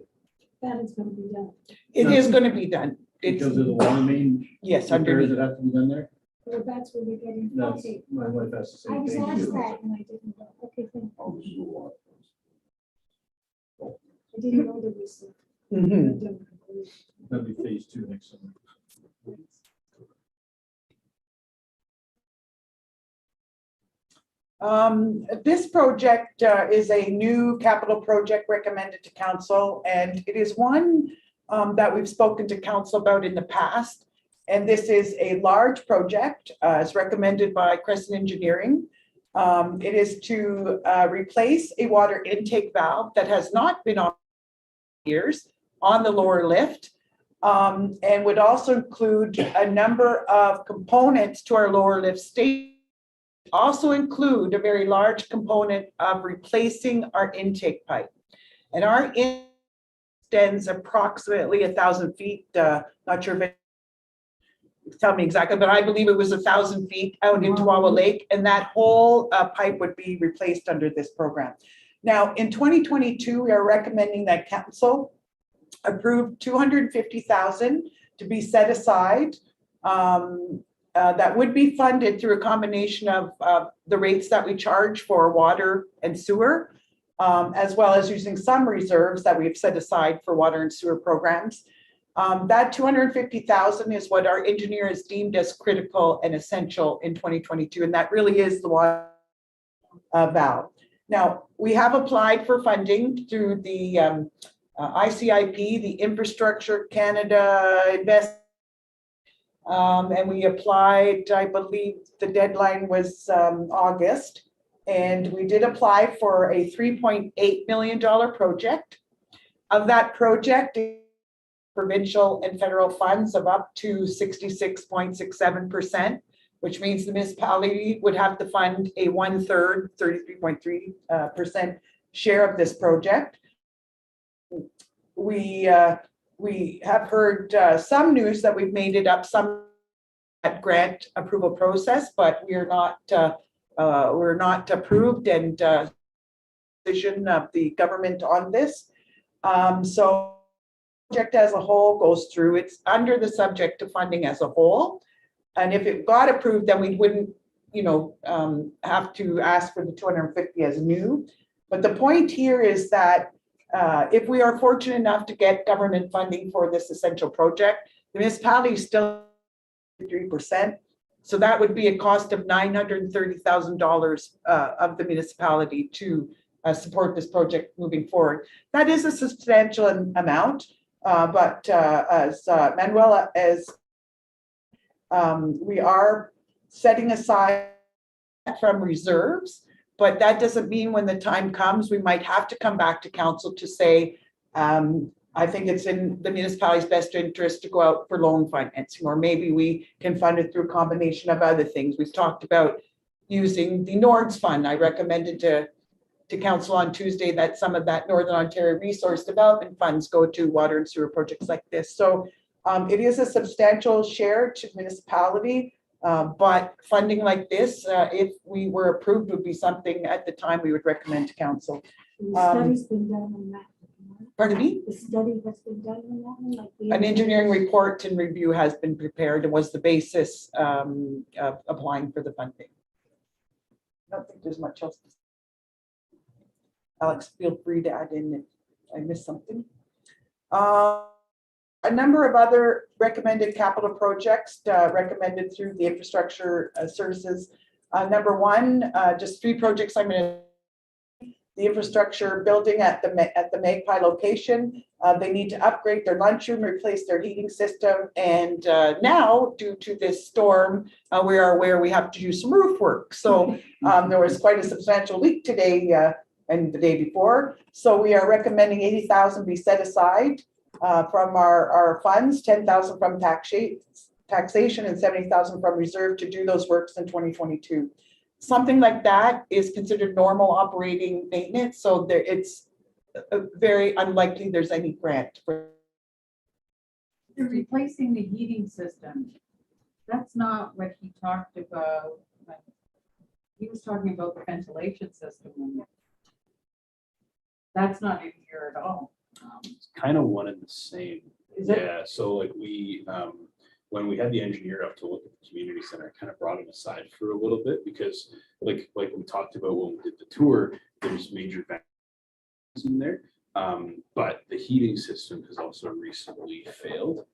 that is gonna be done. It is going to be done. Because It's, of the water main yes, repairs underneath. that have to be done there. Or that's where they're getting, That's, okay. my wife has the I same was thing. asked that and I didn't know. Okay, thank you. I didn't know there was. Mhm. That'll be phase 2 next summer. This project is a new capital project recommended to council, and it is one that we've spoken to council about in the past. And this is a large project, as recommended by Crescent Engineering. It is to replace a water intake valve that has not been on years on the lower lift, and would also include a number of components to our lower lift station. Also include a very large component of replacing our intake pipe. And our extends approximately 1,000 feet, not sure if it tell me exactly, but I believe it was 1,000 feet out into Wawa Lake, and that whole pipe would be replaced under this program. Now, in 2022, we are recommending that council approve 250,000 to be set aside. That would be funded through a combination of the rates that we charge for water and sewer, as well as using some reserves that we've set aside for water and sewer programs. That 250,000 is what our engineer has deemed as critical and essential in 2022, and that really is the water valve. Now, we have applied for funding through the ICIP, the Infrastructure Canada Invest. And we applied, I believe the deadline was August, and we did apply for a $3.8 million project. Of that project, provincial and federal funds of up to 66.67%, which means the municipality would have to fund a 1/3, 33.3% share of this project. We have heard some news that we've made it up some grant approval process, but we're not approved and decision of the government on this. So project as a whole goes through. It's under the subject to funding as a whole, and if it got approved, then we wouldn't, have to ask for the 250 as new. But the point here is that if we are fortunate enough to get government funding for this essential project, the municipality is still 3%. So that would be a cost of $930,000 of the municipality to support this project moving forward. That is a substantial amount, but as Manuela, we are setting aside from reserves. But that doesn't mean when the time comes, we might have to come back to council to say, I think it's in the municipality's best interest to go out for loan financing, or maybe we can fund it through a combination of other things. We've talked about using the NORDS fund. I recommended to council on Tuesday that some of that Northern Ontario Resource Development funds go to water and sewer projects like this. So it is a substantial share to municipality. But funding like this, if we were approved, would be something at the time we would recommend to council. The study's been done on that. Pardon me? The study has been done on that one, like the. An engineering report and review has been prepared and was the basis of applying for the funding. I don't think there's much else. Alex, feel free to add in if I missed something. A number of other recommended capital projects recommended through the infrastructure services. Number one, just 3 projects I'm going to the infrastructure building at the Magpie location. They need to upgrade their lunchroom, replace their heating system, and now, due to this storm, we are aware we have to do some roof work. So there was quite a substantial leak today and the day before. So we are recommending 80,000 be set aside from our funds, 10,000 from taxation and 70,000 from reserve to do those works in 2022. Something like that is considered normal operating maintenance, so it's very unlikely there's any grant for. You're replacing the heating system. That's not what he talked about. He was talking about the ventilation system. That's not in here at all. It's kind of one and the same. Is it? Yeah, so like when we had the engineer up to look at the community center, I kind of brought him aside for a little bit because like we talked about when we did the tour, there's major vents in there. But the heating system has also recently failed.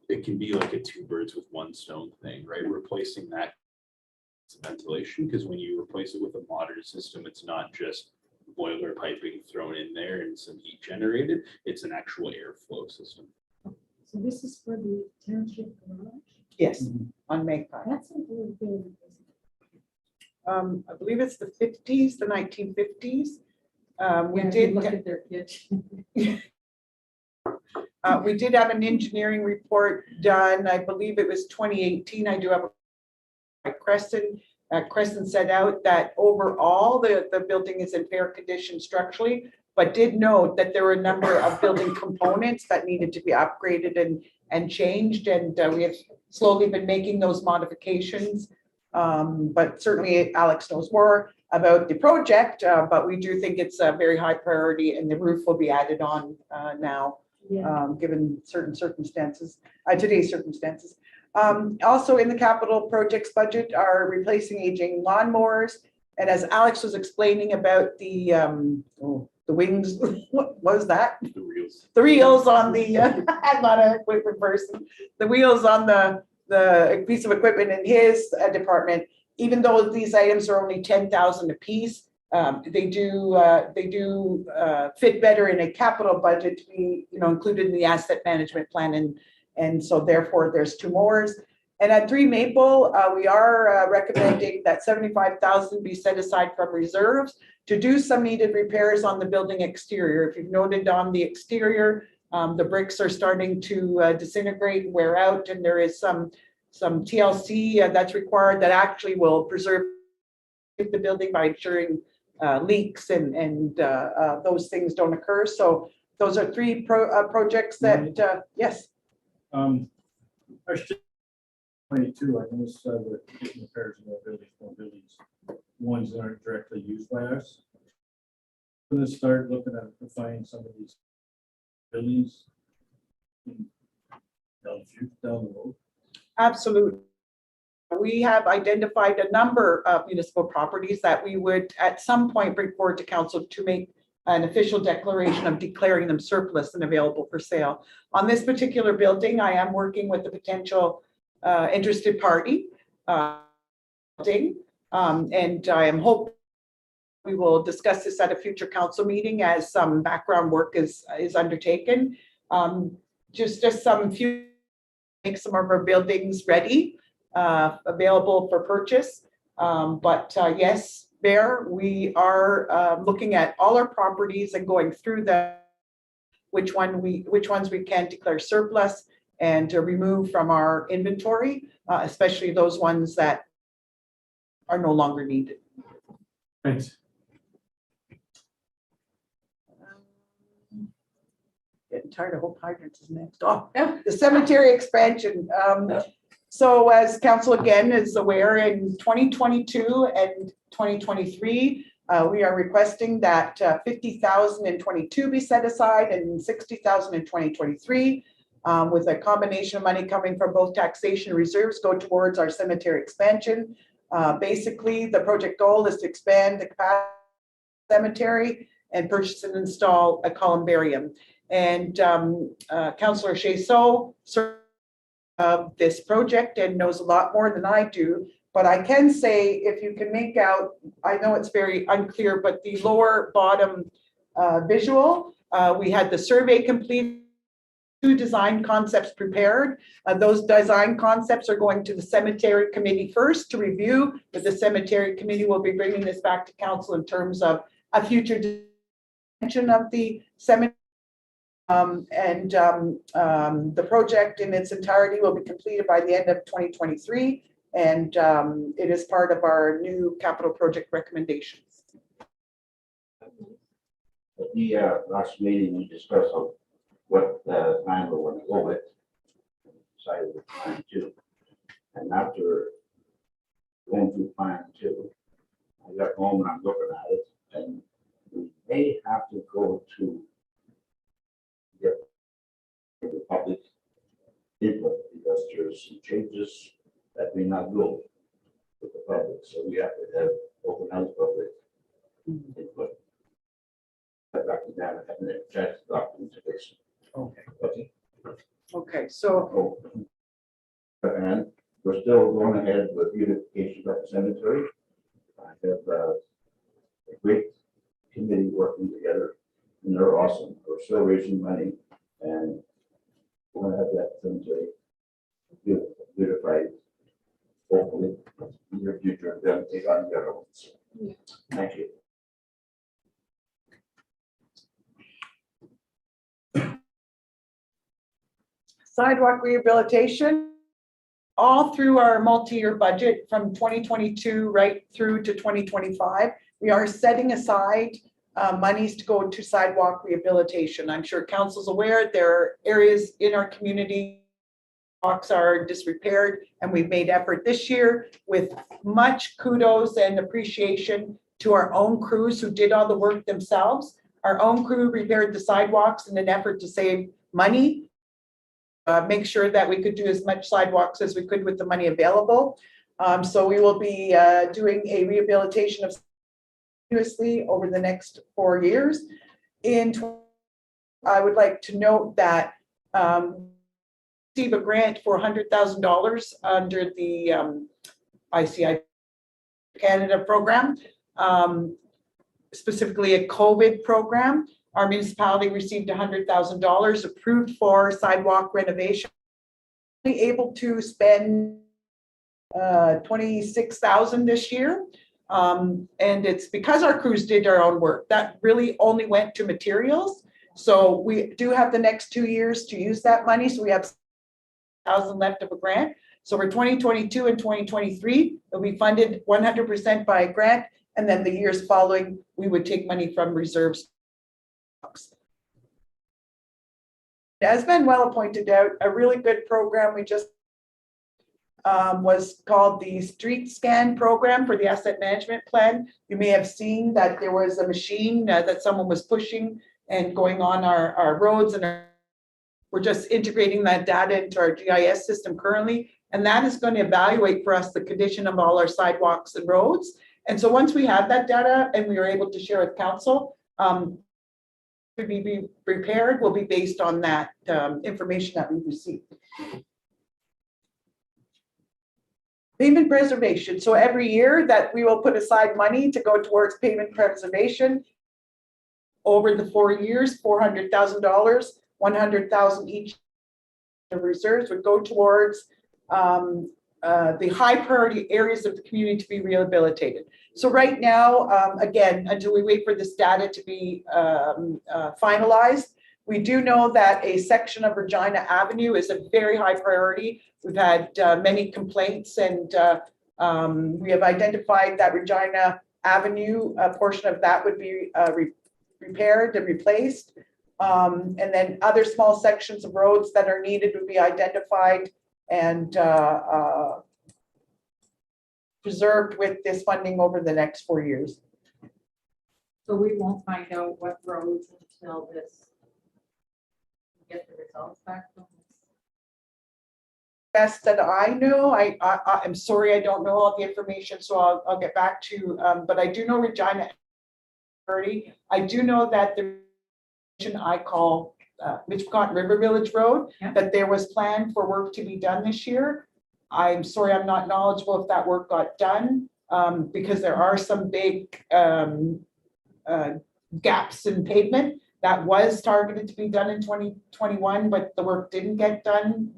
It can be like a two birds with one stone thing, right? Replacing that ventilation, because when you replace it with a modern system, it's not just boiler piping thrown in there and some heat generated, it's an actual airflow system. So this is for the township garage? Yes, on Magpie. That's an old building. I believe it's the 50s, the 1950s. We Yeah, if you did. look at their kitchen. We did have an engineering report done, I believe it was 2018. I do have a Crescent. Crescent set out that overall the building is in fair condition structurally, but did note that there were a number of building components that needed to be upgraded and changed. And we have slowly been making those modifications. But certainly Alex knows more about the project, but we do think it's a very high priority and the roof will be added on now. Yeah. Given certain circumstances, today's circumstances. Also in the capital projects budget are replacing aging lawnmowers. And as Alex was explaining about the wings, what was that? The reels. The reels on the, I'm not an equipment person, the wheels on the piece of equipment in his department, even though these items are only 10,000 a piece, they do fit better in a capital budget to be, included in the asset management plan, and so therefore there's two mowers. And at 3 Maple, we are recommending that 75,000 be set aside from reserves to do some needed repairs on the building exterior. If you've noted on the exterior, the bricks are starting to disintegrate and wear out, and there is some TLC that's required that actually will preserve the building by ensuring leaks and those things don't occur. So those are 3 projects that, yes. Actually, 22, I noticed we're getting repairs in more buildings, ones that aren't directly used by us. I'm gonna start looking at defining some of these buildings down the road. Absolutely. We have identified a number of municipal properties that we would at some point bring forward to council to make an official declaration of declaring them surplus and available for sale. On this particular building, I am working with a potential interested party, and I am hoping we will discuss this at a future council meeting as some background work is undertaken. Just some few, make some of our buildings ready, available for purchase. But yes, we are looking at all our properties and going through which ones we can declare surplus and to remove from our inventory, especially those ones that are no longer needed. Thanks. Getting tired of hope hydrants is next. Oh, the cemetery expansion. So as council again is aware, in 2022 and 2023, we are requesting that 50,000 in 22 be set aside and 60,000 in 2023, with a combination of money coming from both taxation reserves go towards our cemetery expansion. Basically, the project goal is to expand the capacity of the cemetery and purchase and install a columbarium. And Councillor Chasseau served of this project and knows a lot more than I do, But I can say, if you can make out, I know it's very unclear, but the lower bottom visual, we had the survey complete, 2 design concepts prepared. Those design concepts are going to the cemetery committee first to review, but the cemetery committee will be bringing this back to council in terms of a future dimension of the cemetery. The project in its entirety will be completed by the end of 2023, and it is part of our new capital project recommendations. At the last meeting, we discussed on what time we want to go with. Decided the plan two. And after going through plan two, I got home and I'm looking at it, and we may have to go to get the public input, because there's some changes that may not go with the public, so we have to have open house public input. I'd like to have a chance to documentation. Okay. Okay. Okay, so And we're still going ahead with beautification of the cemetery. I have a great committee working together, and they're awesome. We're still raising money, and we're gonna have that cemetery beautified, hopefully, in your future, and then take on the other ones. Thank you. sidewalk rehabilitation, all through our multi-year budget from 2022 right through to 2025, we are setting aside monies to go to sidewalk rehabilitation. I'm sure council's aware there are areas in our community sidewalks are disrepaired, and we've made effort this year with much kudos and appreciation to our own crews who did all the work themselves. Our own crew repaired the sidewalks in an effort to save money. Make sure that we could do as much sidewalks as we could with the money available. So we will be doing a rehabilitation of continuously over the next 4 years. I would like to note that receive a grant for $100,000 under the ICI Canada program, specifically a COVID program. Our municipality received $100,000 approved for sidewalk renovation. Able to spend $26,000 this year. And it's because our crews did our own work. That really only went to materials. So we do have the next 2 years to use that money. So we have $1,000 left of a grant. So for 2022 and 2023, it'll be funded 100% by a grant. And then the years following, we would take money from reserves. As Manuela pointed out, a really good program we just was called the Street Scan program for the asset management plan. You may have seen that there was a machine that someone was pushing and going on our roads, and we're just integrating that data into our GIS system currently, and that is going to evaluate for us the condition of all our sidewalks and roads. And so once we have that data and we are able to share with council, to be prepared will be based on that information that we received. Pavement preservation. So every year that we will put aside money to go towards pavement preservation. Over the 4 years, $400,000, $100,000 each of reserves would go towards the high priority areas of the community to be rehabilitated. So right now, again, until we wait for this data to be finalized, we do know that a section of Regina Avenue is a very high priority. We've had many complaints, and we have identified that Regina Avenue, a portion of that would be repaired and replaced. And then other small sections of roads that are needed would be identified and preserved with this funding over the next 4 years. So we won't find out what roads until this, get the results back from this. Best that I know, I'm sorry, I don't know all the information, so I'll get back to you. But I do know Regina 30. I do know that the I call Mitchcott River Village Road, Yeah. that there was planned for work to be done this year. I'm sorry, I'm not knowledgeable if that work got done, because there are some big gaps in pavement that was targeted to be done in 2021, but the work didn't get done.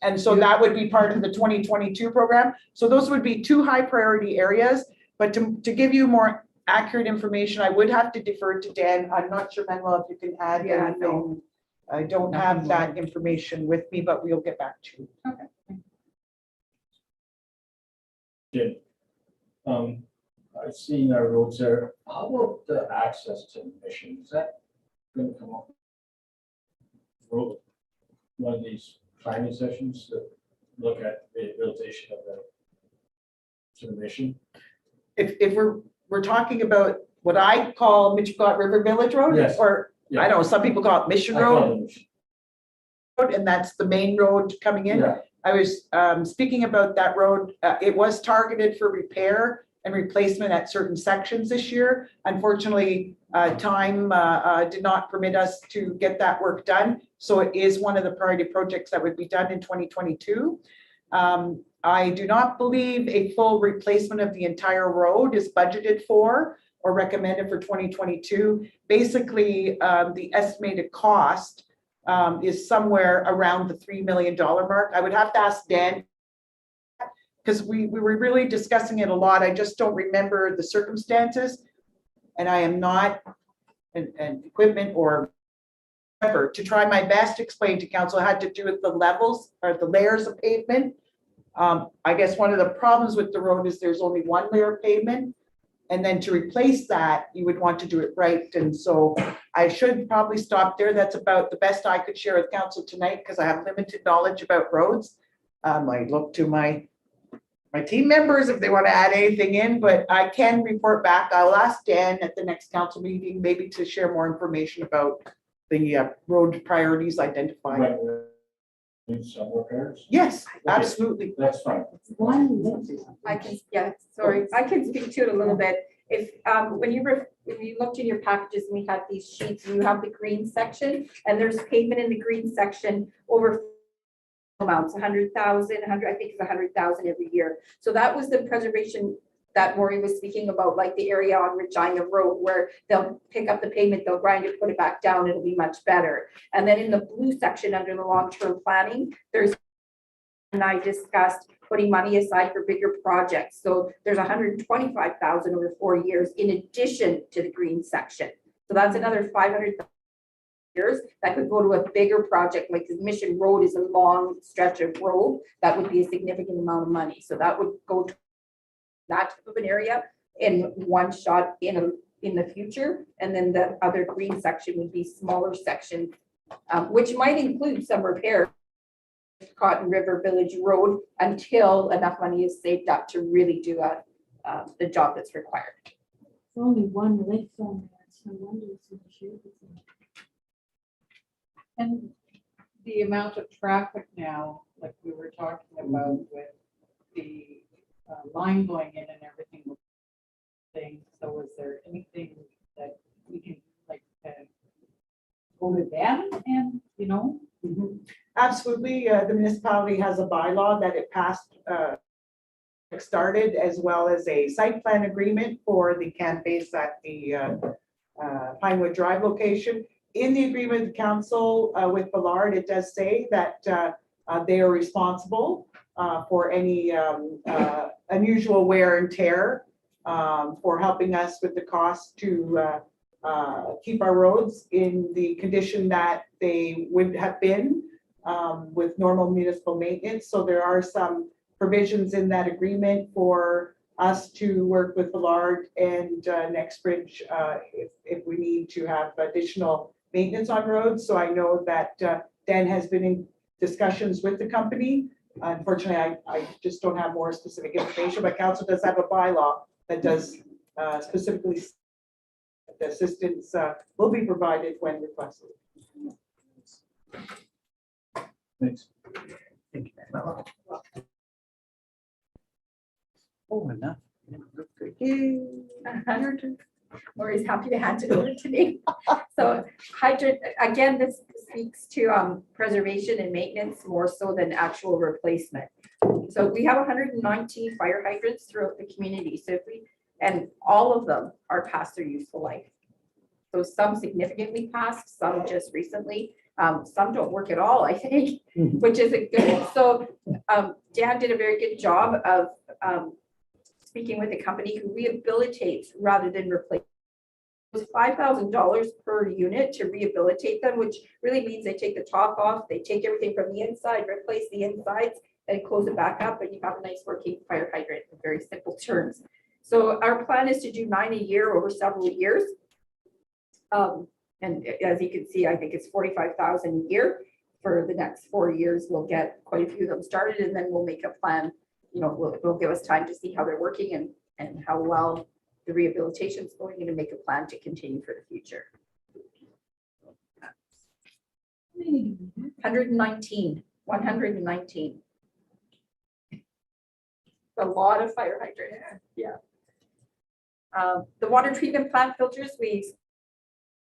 And so that would be part of the 2022 program. So those would be two high priority areas, but to give you more accurate information, I would have to defer to Dan. I'm not sure, Manuel, if you can add Yeah, anything. no. I don't have that information with me, but we'll get back to you. Jim, I've seen our roads there. How about the access to Mission? Is that gonna come up? Road, one of these planning sessions that look at rehabilitation of the Mission? If we're talking about what I call Mitchell River Village Road, Yes. or I don't know, some people call it Mission Road, Mission. and that's the main road coming in. Yeah, I was speaking about that road. It was targeted for repair and replacement at certain sections this year. Unfortunately, time did not permit us to get that work done. So it is one of the priority projects that would be done in 2022. I do not believe a full replacement of the entire road is budgeted for or recommended for 2022. Basically, the estimated cost is somewhere around the $3 million mark. I would have to ask Dan, because we were really discussing it a lot. I just don't remember the circumstances. And I am not an equipment or whatever. To try my best to explain to council, it had to do with the levels or the layers of pavement. I guess one of the problems with the road is there's only one layer of pavement. And then to replace that, you would want to do it right. And so I should probably stop there. That's about the best I could share with council tonight because I have limited knowledge about roads. I look to my team members if they want to add anything in, but I can report back. I'll ask Dan at the next council meeting, maybe to share more information about the road priorities identified. right. Need some repairs. Yes, Okay. absolutely. That's fine. I can, yeah, sorry, I can speak to it a little bit. If, when you looked in your packages and we had these sheets, you have the green section and there's pavement in the green section over amounts, 100,000, 100, I think it's 100,000 every year. So that was the preservation that Maureen was speaking about, like the area on Regina Road where they'll pick up the pavement, they'll grind it, put it back down, it'll be much better. And then in the blue section under the long-term planning, there's, and I discussed putting money aside for bigger projects. So there's 125,000 over 4 years in addition to the green section. So that's another 500,000 years that could go to a bigger project, like the Mission Road is a long stretch of road. That would be a significant amount of money. So that would go to that type of an area in one shot in the future. And then the other green section would be smaller section, which might include some repair Cotton River Village Road until enough money is saved up to really do the job that's required. Only one lake on there, so no wonder it's in the shape it's in. And the amount of traffic now, like we were talking about with the line going in and everything. So is there anything that we can like go to them and, you know? Absolutely. The municipality has a bylaw that it passed, started, as well as a site plan agreement for the camp base at the Pinewood Drive location. In the agreement with the council with Ballard, it does say that they are responsible for any unusual wear and tear, for helping us with the cost to keep our roads in the condition that they would have been with normal municipal maintenance. So there are some provisions in that agreement for us to work with Ballard and Nextbridge if we need to have additional maintenance on roads. So I know that Dan has been in discussions with the company. Unfortunately, I just don't have more specific information, but council does have a bylaw that does specifically the assistance will be provided when requested. Thanks. Oh, enough. Maureen's happy to hand it over to me. So hydrant, again, this speaks to preservation and maintenance more so than actual replacement. So we have 119 fire hydrants throughout the community. So if we, and all of them are past their useful life. So some significantly past, some just recently, some don't work at all, I think, which isn't good. So Dan did a very good job of speaking with a company who rehabilitates rather than replace. It was $5,000 per unit to rehabilitate them, which really means they take the top off, they take everything from the inside, replace the insides, and close it back up, and you have a nice working fire hydrant in very simple terms. So our plan is to do 9 a year over several years. And as you can see, I think it's 45,000 a year. For the next 4 years, we'll get quite a few of them started, and then we'll make a plan. You know, will give us time to see how they're working and how well the rehabilitation is going, and make a plan to continue for the future. 119. A lot of fire hydrants. Yeah. The water treatment plant filters, we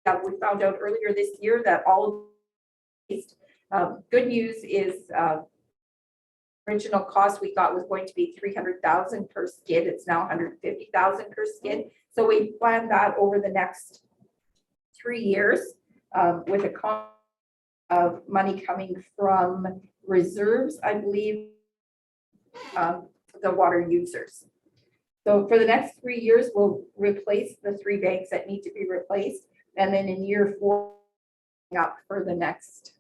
found out earlier this year that all good news is original cost we thought was going to be 300,000 per skid. It's now 150,000 per skid. So we planned that over the next 3 years with a cost of money coming from reserves, I believe, the water users. So for the next 3 years, we'll replace the 3 banks that need to be replaced. And then in year 4, up for the next,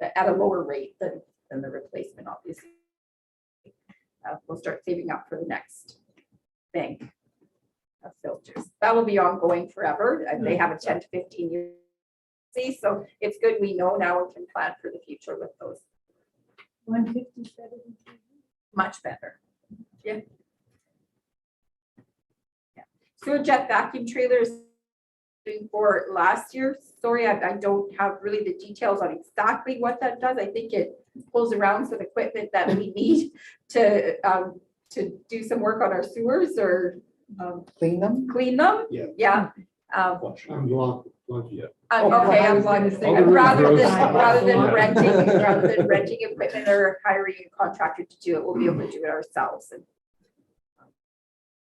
at a lower rate than the replacement, obviously. We'll start saving up for the next bank of filters. That will be ongoing forever. They have a 10 to 15 year. So it's good we know now and can plan for the future with those. 157. Much better. Yeah. So jet vacuum trailers for last year. Sorry, I don't have really the details on exactly what that does. I think it pulls around some equipment that we need to do some work on our sewers or Clean them. clean them. Yeah. Yeah. I'm blocked, Yeah. Okay, I'm gonna like, say, All the rather road than, gross- rather than renting equipment or hiring a contractor to do it, we'll be able to do it ourselves. And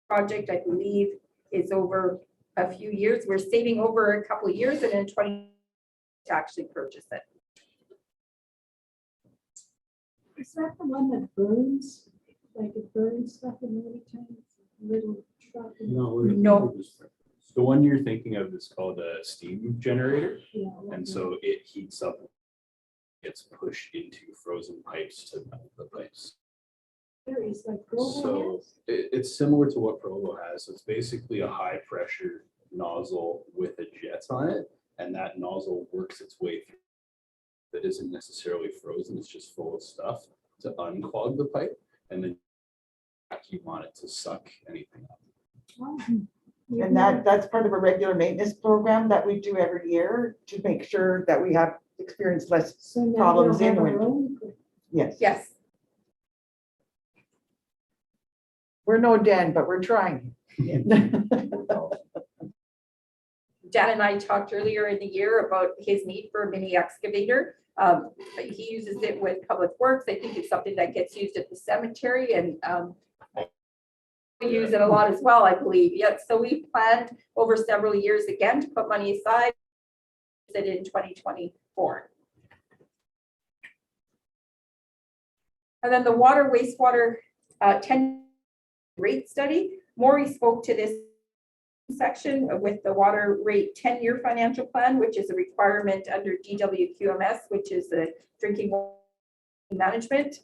project, I believe, is over a few years. We're saving over a couple of years and in 20 to actually purchase it. Is that the one that burns? Like it burns stuff in the wintertime? Little truck. No. No. The one you're thinking of is called a steam generator, Yeah, and so it heats up, gets pushed into frozen pipes to melt the pipes. there is like Global So has. it's similar to what Provo has. So it's basically a high pressure nozzle with a jet on it, and that nozzle works its way through. That isn't necessarily frozen, it's just full of stuff to unclog the pipe, and then vacuum on it to suck anything up. Oh, And that's part of a regular maintenance program that we do every year to make sure that we have experienced less. So now problems we'll in have our winter. own equipment. Yes. Yes. We're no Den, but we're trying. Dan and I talked earlier in the year about his need for a mini excavator. He uses it with Public Works. I think it's something that gets used at the cemetery, and we use it a lot as well, I believe. Yeah, so we planned over several years again to put money aside. It in 2024. And then the water wastewater 10 rate study. Maury spoke to this section with the water rate 10-year financial plan, which is a requirement under DWQMS, which is the drinking water management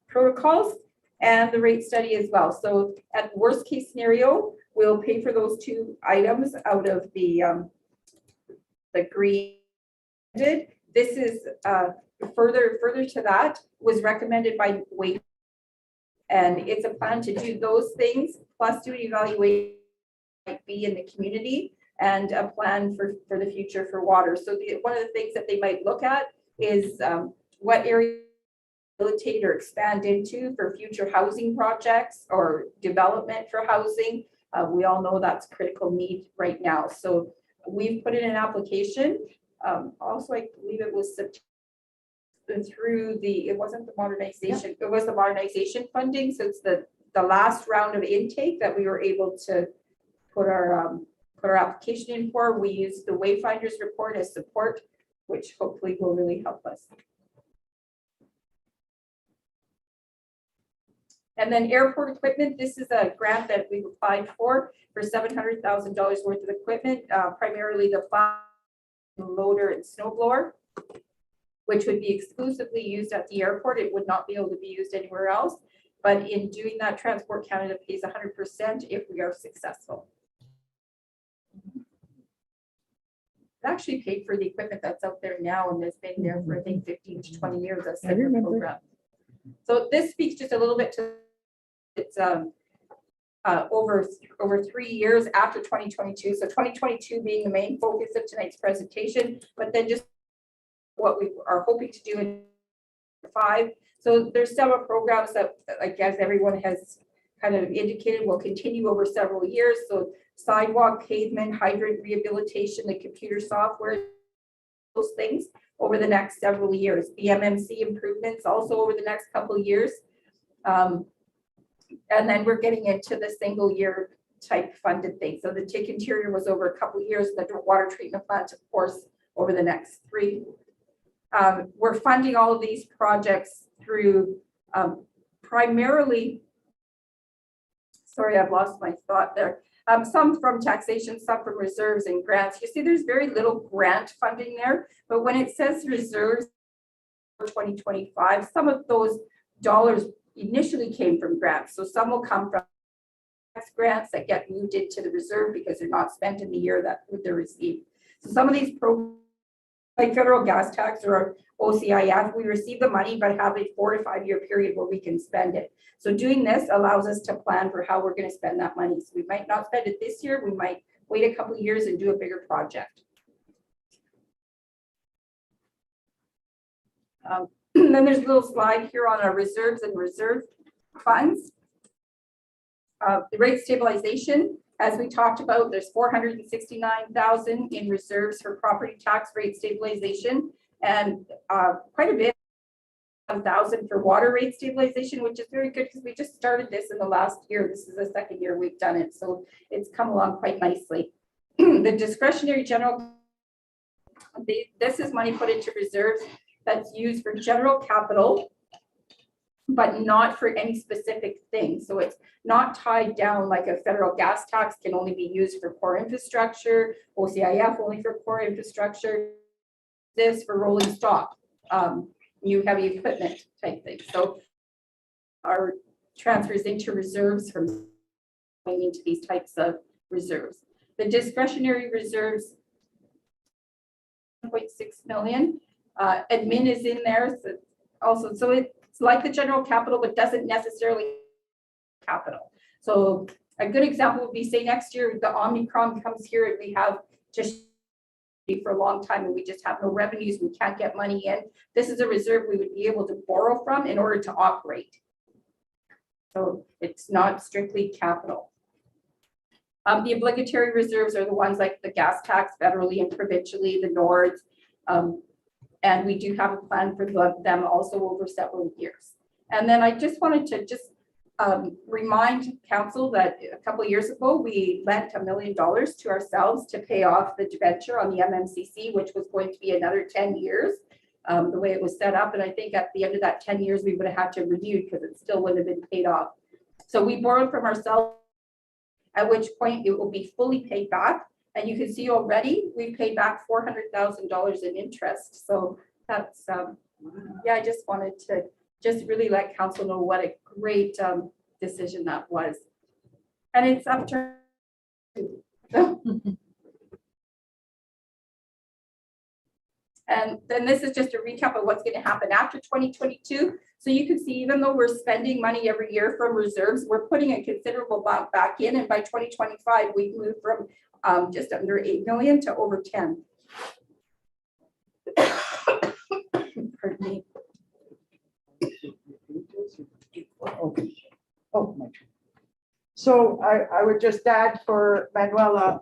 protocols, and the rate study as well. So at worst case scenario, we'll pay for those 2 items out of the green. This is further to that was recommended by Wade, and it's a plan to do those things plus do an evaluation might be in the community and a plan for the future for water. So one of the things that they might look at is what area rehabilitate or expand into for future housing projects or development for housing. We all know that's critical need right now. So we've put in an application Also, I believe it was through it wasn't the modernization, it was the modernization funding. So it's the last round of intake that we were able to put our application in for. We used the Wayfinders report as support, which hopefully will really help us. And then airport equipment, this is a grant that we've applied for $700,000 worth of equipment, primarily the loader and snow blower, which would be exclusively used at the airport. It would not be able to be used anywhere else. But in doing that, Transport Canada pays 100% if we are successful. It actually paid for the equipment that's out there now and has been there for I think 15 to 20 years. That's I remember. program. So this speaks just a little bit to it's over 3 years after 2022. So 2022 being the main focus of tonight's presentation, but then just what we are hoping to do in 5. So there's several programs that, I guess everyone has kind of indicated will continue over several years. So sidewalk, pavement, hydrant rehabilitation, the computer software, those things over the next several years. BMMC improvements also over the next couple of years. And then we're getting into the single year type funded thing. So the TIC interior was over a couple of years, the water treatment plant, of course, over the next 3. We're funding all of these projects through primarily, sorry, I've lost my thought there. Some from taxation, some from reserves and grants. You see, there's very little grant funding there, but when it says reserves for 2025, some of those dollars initially came from grants. So some will come from grants that get moved into the reserve because they're not spent in the year that they're received. So some of these programs, like federal gas tax or OCIF, we receive the money, but have a 4 to 5 year period where we can spend it. So doing this allows us to plan for how we're going to spend that money. So we might not spend it this year. We might wait a couple of years and do a bigger project. Then there's a little slide here on our reserves and reserve funds. The rate stabilization, as we talked about, there's 469,000 in reserves for property tax rate stabilization, and quite a bit, 1,000 for water rate stabilization, which is very good because we just started this in the last year. This is the second year we've done it, so it's come along quite nicely. The discretionary general, this is money put into reserves that's used for general capital, but not for any specific thing. So it's not tied down like a federal gas tax can only be used for core infrastructure, OCIF only for core infrastructure, this for rolling stock, new heavy equipment type thing. So our transfers into reserves from going into these types of reserves. The discretionary reserves, 1.6 million. Admin is in there. So also, so it's like the general capital, but doesn't necessarily capital. So a good example would be, say next year the Omicron comes here and we have just for a long time and we just have no revenues, we can't get money in. This is a reserve we would be able to borrow from in order to operate. So it's not strictly capital. The obligatory reserves are the ones like the gas tax federally and provincially, the NORDs. And we do have a plan for them also over several years. And then I just wanted to remind council that a couple of years ago, we lent $1 million to ourselves to pay off the debenture on the MMCC, which was going to be another 10 years, the way it was set up. And I think at the end of that 10 years, we would have had to renew because it still wouldn't have been paid off. So we borrowed from ourselves, at which point it will be fully paid back. And you can see already we've paid back $400,000 in interest. So that's, yeah, I just wanted to just really let council know what a great decision that was. And it's up to and then this is just a recap of what's going to happen after 2022. So you can see, even though we're spending money every year from reserves, we're putting a considerable amount back in. And by 2025, we've moved from just under 8 million to over 10. Pardon me. Oh, my. So I would just add for Manuela,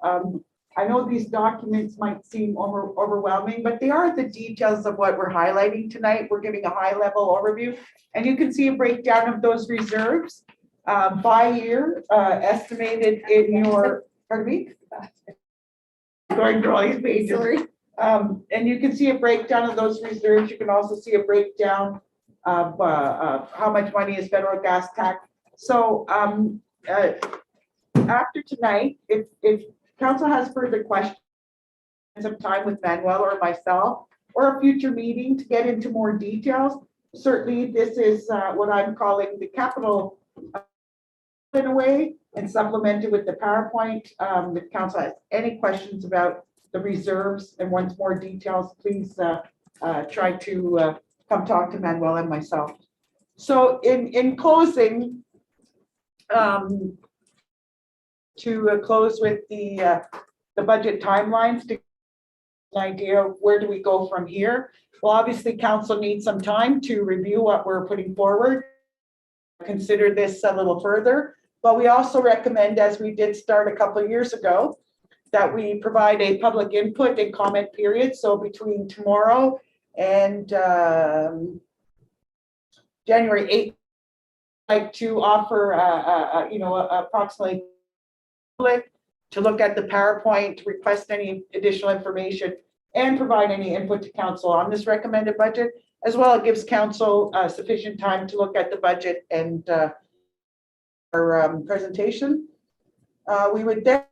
I know these documents might seem overwhelming, but they are the details of what we're highlighting tonight. We're giving a high level overview. And you can see a breakdown of those reserves by year, estimated in your, pardon me? Going through all these pages. Sorry. And you can see a breakdown of those reserves. You can also see a breakdown of how much money is federal gas tax. So after tonight, if council has further questions, some time with Manuel or myself, or a future meeting to get into more details, certainly this is what I'm calling the capital in a way, and supplemented with the PowerPoint. If council has any questions about the reserves and wants more details, please try to come talk to Manuel and myself. So in closing, to close with the budget timelines, to get an idea of where do we go from here. Well, obviously council needs some time to review what we're putting forward, consider this a little further. But we also recommend, as we did start a couple of years ago, that we provide a public input and comment period. So between tomorrow and January 8th, I'd like to offer, approximately public to look at the PowerPoint, request any additional information, and provide any input to council on this recommended budget. As well, it gives council sufficient time to look at the budget and our presentation. We would then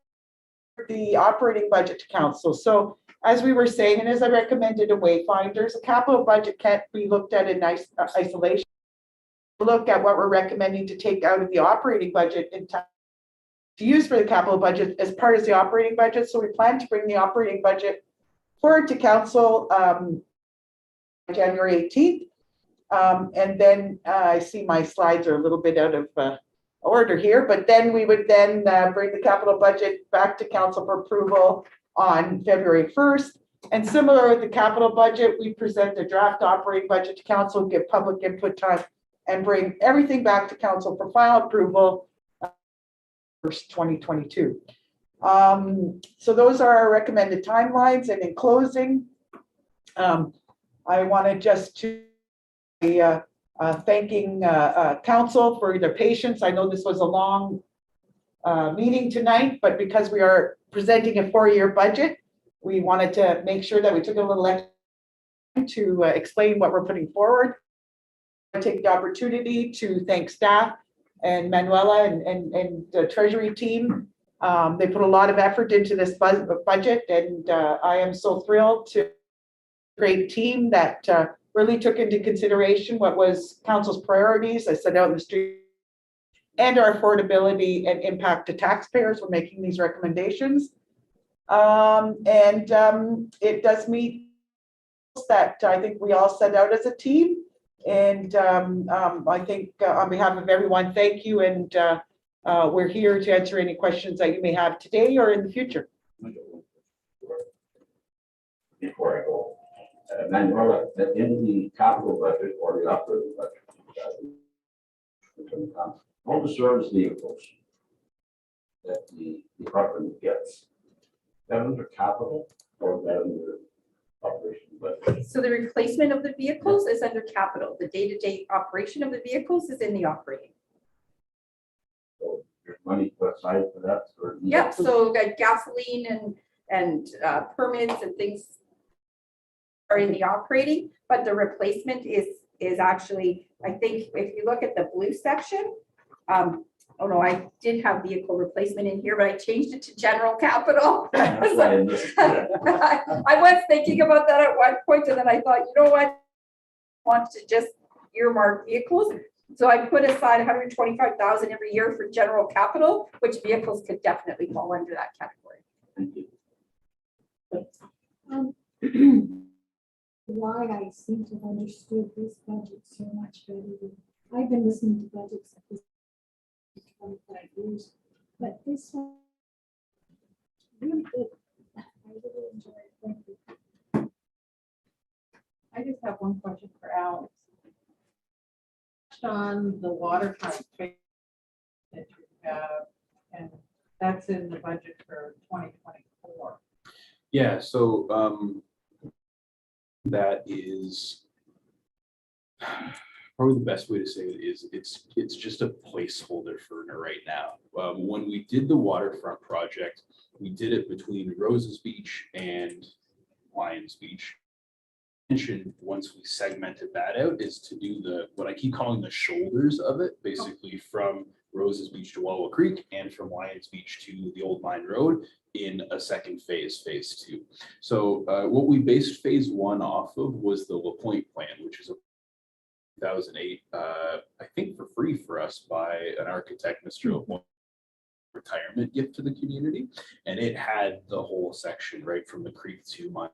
the operating budget to council. So as we were saying, and as I recommended in Wayfinders, a capital budget can't be looked at in isolation. Look at what we're recommending to take out of the operating budget in time to use for the capital budget as part of the operating budget. So we plan to bring the operating budget forward to council January 18th. And then I see my slides are a little bit out of order here, but then we would then bring the capital budget back to council for approval on February 1st. And similar with the capital budget, we present the draft operating budget to council, give public input time, and bring everything back to council for final approval 2022. So those are our recommended timelines. And in closing, I wanted just to thanking council for their patience. I know this was a long meeting tonight, but because we are presenting a 4-year budget, we wanted to make sure that we took a little extra time to explain what we're putting forward. I take the opportunity to thank staff and Manuela and the treasury team. They put a lot of effort into this budget, and I am so thrilled to great team that really took into consideration what was council's priorities. I said out in the street, and our affordability and impact to taxpayers when making these recommendations. It does meet that I think we all set out as a team. And I think on behalf of everyone, thank you. And we're here to answer any questions that you may have today or in the future. Before I go, Manuela, in the capital budget or the operating budget, all the service vehicles that the department gets, that under capital or that under operation budget? So the replacement of the vehicles is under capital. The day-to-day operation of the vehicles is in the operating. So there's money put aside for that? Or Yep, so gasoline and permits and things are in the operating, but the replacement is actually, I think if you look at the blue section, oh no, I did have vehicle replacement in here, but I changed it to general capital. That's why I missed that. I was thinking about that at one point, and then I thought, you know what? I want to just earmark vehicles. So I put aside 125,000 every year for general capital, which vehicles could definitely fall under that category. Thank you. Why I seem to have understood this budget so much better than, I've been listening to budgets for 25 years, but this one, really good. I really enjoy it. Thank you. I just have one question for Alex. On the waterfront that you have, and that's in the budget for 2024. more? Yeah, so that is probably the best way to say it is it's just a placeholder for right now. When we did the waterfront project, we did it between Roses Beach and Lions Beach. Mentioned once we segmented that out is to do the what I keep calling the shoulders of it, basically from Roses Beach to Wallowa Creek and from Lions Beach to the Old Mine Road in a second phase, phase 2. So what we based phase 1 off of was the LaPointe plan, which is a 2008, I think for free for us by an architect, Mr. LaPointe, retirement gift to the community. And it had the whole section right from the creek to mine.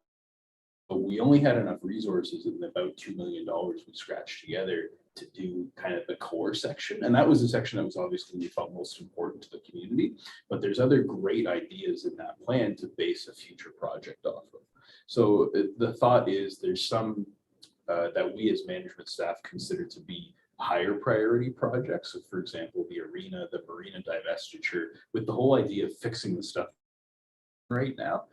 But we only had enough resources and about $2 million we scratched together to do kind of the core section. And that was the section that was obviously we felt most important to the community. But there's other great ideas in that plan to base a future project off of. So the thought is there's some that we as management staff consider to be higher priority projects. So for example, the arena, the marina divestiture, with the whole idea of fixing the stuff right now,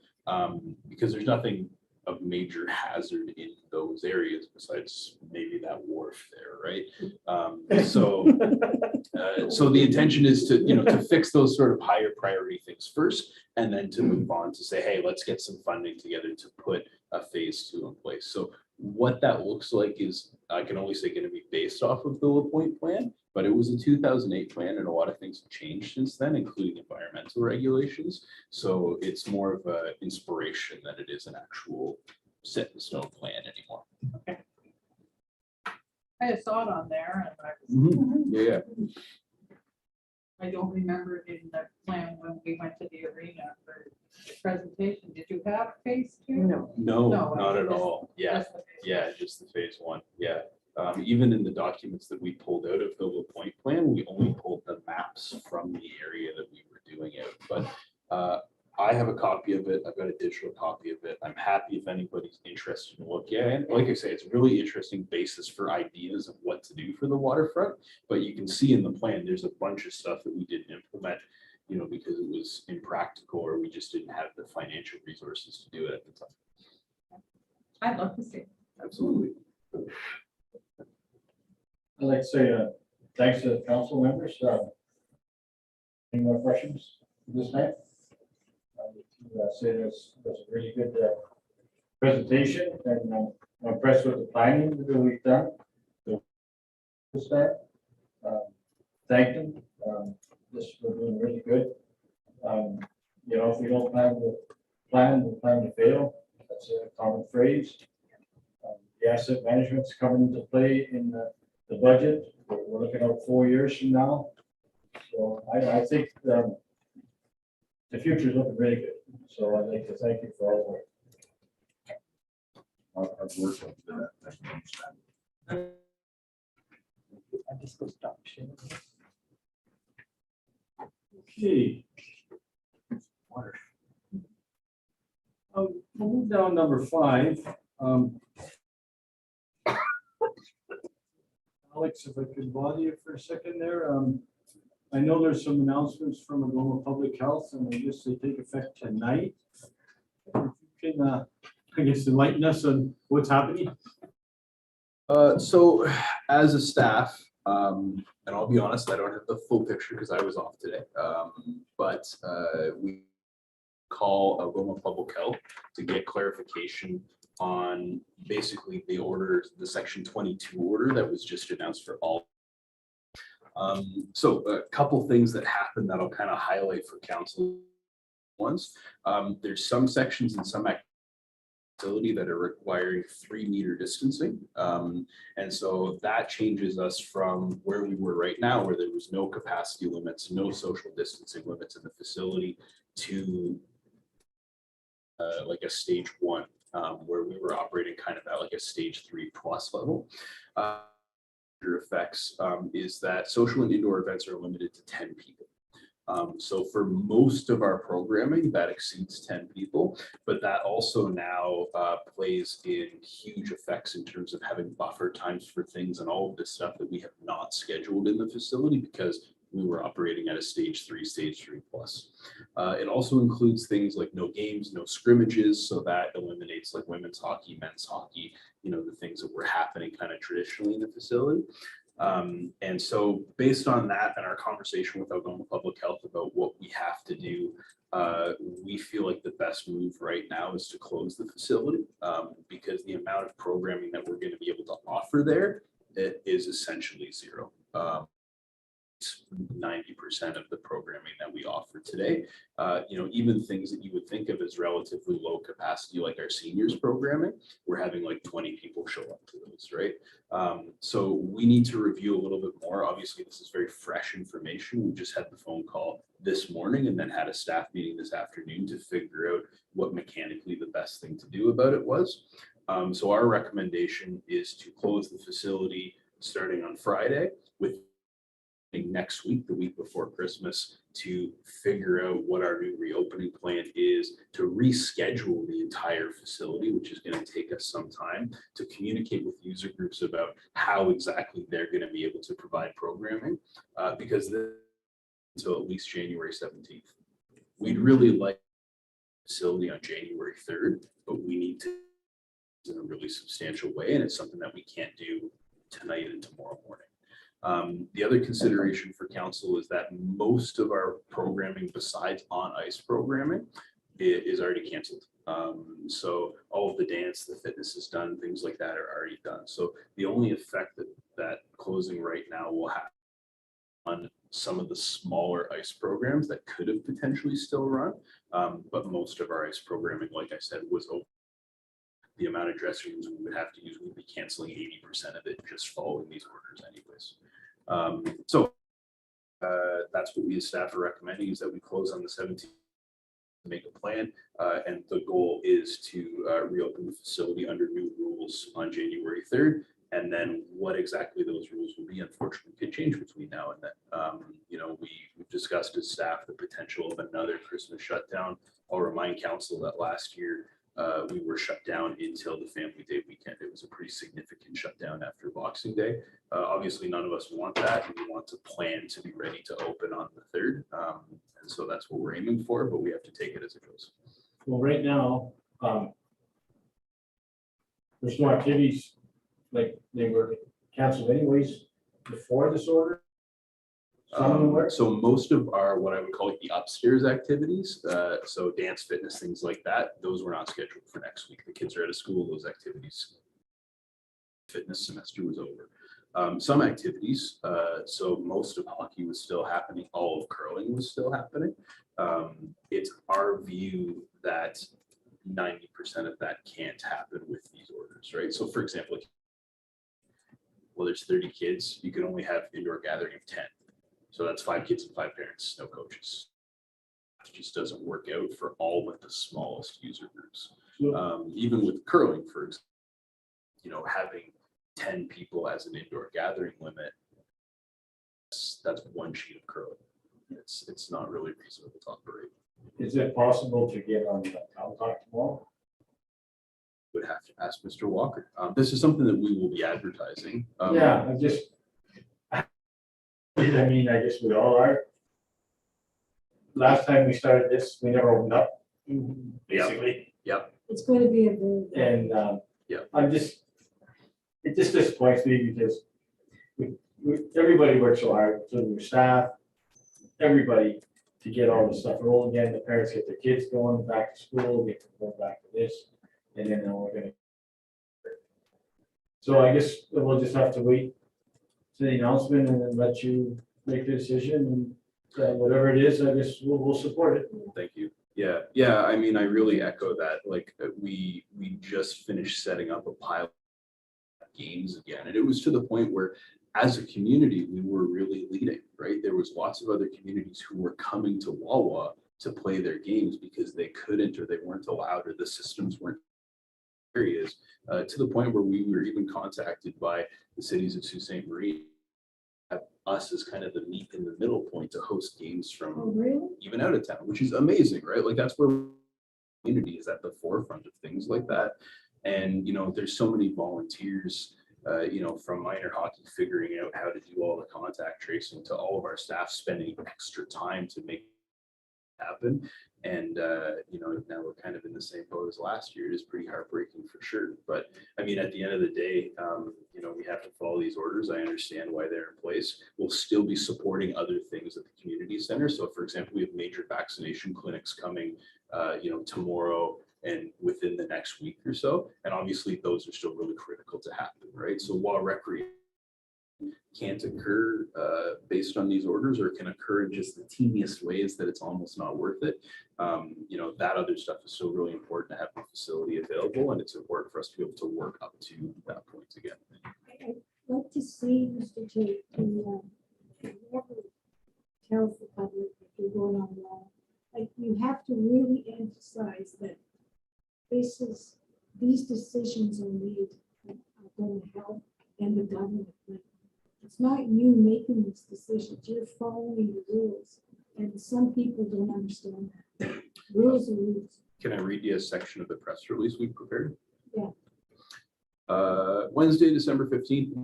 because there's nothing of major hazard in those areas besides maybe that wharf there, right? So the intention is to, to fix those sort of higher priority things first, and then to move on to say, hey, let's get some funding together to put a phase 2 in place. So what that looks like is, I can only say, going to be based off of the LaPointe plan, but it was a 2008 plan and a lot of things have changed since then, including environmental regulations. So it's more of an inspiration than it is an actual set in stone plan anymore. I just saw it on there and Yeah. I don't remember it in the plan when we went to the arena for the presentation. Did you have phase 2? No. No, No, not at just- all. Yeah. Just the phase Yeah, just the phase 1. Yeah. Even in the documents that we pulled out of the LaPointe plan, we only pulled the maps from the area that we were doing it. But I have a copy of it. I've got a digital copy of it. I'm happy if anybody's interested in looking at it. Like I say, it's a really interesting basis for ideas of what to do for the waterfront. But you can see in the plan, there's a bunch of stuff that we didn't implement, because it was impractical or we just didn't have the financial resources to do it at the time. I'd love to see it. Absolutely. I'd like to say thanks to the council members. Any more questions this night? I would say that's a really good presentation, and I'm impressed with the planning that we've done. This time, thank them. This we're doing really good. If we don't plan, we plan to fail. That's a common phrase. The asset management's coming into play in the budget. We're looking at 4 years from now. So I think the future is looking really good. So I'd like to thank you for all the work. I've worked on that. I just go stop sharing. Okay. We'll move down number 5. Alex, if I could bother you for a second there. I know there's some announcements from Algoma Public Health, and I guess they take effect tonight. If you can, I guess, enlighten us on what's happening. So as a staff, and I'll be honest, I don't have the full picture because I was off today, but we call Algoma Public Health to get clarification on basically the order, the section 22 order that was just announced for all. So a couple things that happened that I'll kind of highlight for council ones. There's some sections and some facility that are requiring 3-meter distancing. And so that changes us from where we were right now, where there was no capacity limits, no social distancing limits in the facility, to like a stage 1, where we were operating kind of at like a stage 3+ level. Effects is that social and indoor events are limited to 10 people. So for most of our programming, that exceeds 10 people, but that also now plays in huge effects in terms of having buffer times for things and all of this stuff that we have not scheduled in the facility because we were operating at a stage 3 plus. It also includes things like no games, no scrimmages, so that eliminates like women's hockey, men's hockey, the things that were happening kind of traditionally in the facility. And so based on that and our conversation with Algoma Public Health about what we have to do, we feel like the best move right now is to close the facility, because the amount of programming that we're going to be able to offer there, it is essentially zero. 90% of the programming that we offer today, even things that you would think of as relatively low capacity, like our seniors programming, we're having like 20 people show up to those, right? So we need to review a little bit more. Obviously, this is very fresh information. We just had the phone call this morning and then had a staff meeting this afternoon to figure out what mechanically the best thing to do about it was. So our recommendation is to close the facility starting on Friday, with next week, the week before Christmas, to figure out what our new reopening plan is, to reschedule the entire facility, which is going to take us some time, to communicate with user groups about how exactly they're going to be able to provide programming, because until at least January 17th. We'd really like facility on January 3rd, but we need to in a really substantial way, and it's something that we can't do tonight and tomorrow morning. The other consideration for council is that most of our programming besides on ice programming is already canceled. So all of the dance, the fitness is done, things like that are already done. So the only effect that closing right now will have on some of the smaller ice programs that could have potentially still run. But most of our ice programming, like I said, was open. The amount of dressing rooms we would have to use, we'd be canceling 80% of it just following these orders anyways. That's what we as staff are recommending, is that we close on the 17th to make a plan. And the goal is to reopen the facility under new rules on January 3rd. And then what exactly those rules will be, unfortunately, could change between now and then. We've discussed as staff the potential of another Christmas shutdown. I'll remind council that last year we were shut down until the Family Day weekend. It was a pretty significant shutdown after Boxing Day. Obviously, none of us want that. We want to plan to be ready to open on the 3rd. And so that's what we're aiming for, but we have to take it as it goes. Well, right now, there's no activities, like they were canceled anyways before this order. Some of them were. So most of our, what I would call the upstairs activities, so dance, fitness, things like that, those were not scheduled for next week. The kids are out of school, those activities. Fitness semester was over. Some activities, so most of hockey was still happening, all of curling was still happening. It's our view that 90% of that can't happen with these orders, right? So for example, well, there's 30 kids, you can only have indoor gathering of 10. So that's 5 kids and 5 parents, no coaches. It just doesn't work out for all but the smallest user groups. Even with curling, for example, having 10 people as an indoor gathering limit, that's one sheet of curling. It's not really reasonable to operate. Is it possible to get on the town talk tomorrow? Would have to ask Mr. Walker. This is something that we will be advertising. Yeah, I guess we all are. Last time we started this, we never opened up, basically. It's going to be a very. And Yeah. It just disappoints me because everybody works so hard, so your staff, everybody, to get all this stuff rolling again. The parents get their kids going back to school, get them going back to this, and then we're gonna. So I guess we'll just have to wait to the announcement and then let you make the decision, and whatever it is, I guess we'll support it. Thank you. Yeah. I mean, I really echo that. Like we just finished setting up a pile of games again, and it was to the point where, as a community, we were really leading. Right, there was lots of other communities who were coming to Wawa to play their games because they couldn't, or they weren't allowed, or the systems weren't areas. To the point where we were even contacted by the cities of Sault Ste. Marie, us as kind of the meet in the middle point to host games from Really? even out of town, which is amazing, right? Like that's where community is at the forefront of things like that. And there's so many volunteers from minor hockey, figuring out how to do all the contact tracing to all of our staff spending extra time to make it happen. And, now we're kind of in the same boat as last year. It is pretty heartbreaking for sure. But I mean, at the end of the day, we have to follow these orders. I understand why they're in place. We'll still be supporting other things at the community center. So for example, we have major vaccination clinics coming, tomorrow and within the next week or so. And obviously those are still really critical to happen, right? So while recreation can't occur based on these orders, or can occur in just the teeniest ways that it's almost not worth it. That other stuff is still really important to have the facility available, and it's important for us to be able to work up to that point again. I'd like to see, Mr. Tate, tells the public if you're going online, like, you have to really emphasize that these decisions are made that are going to help and the government. Like, it's not you making these decisions, you're following the rules, and some people don't understand that. Rules are rules. Can I read you a section of the press release we prepared? Yeah. Wednesday, December 15th,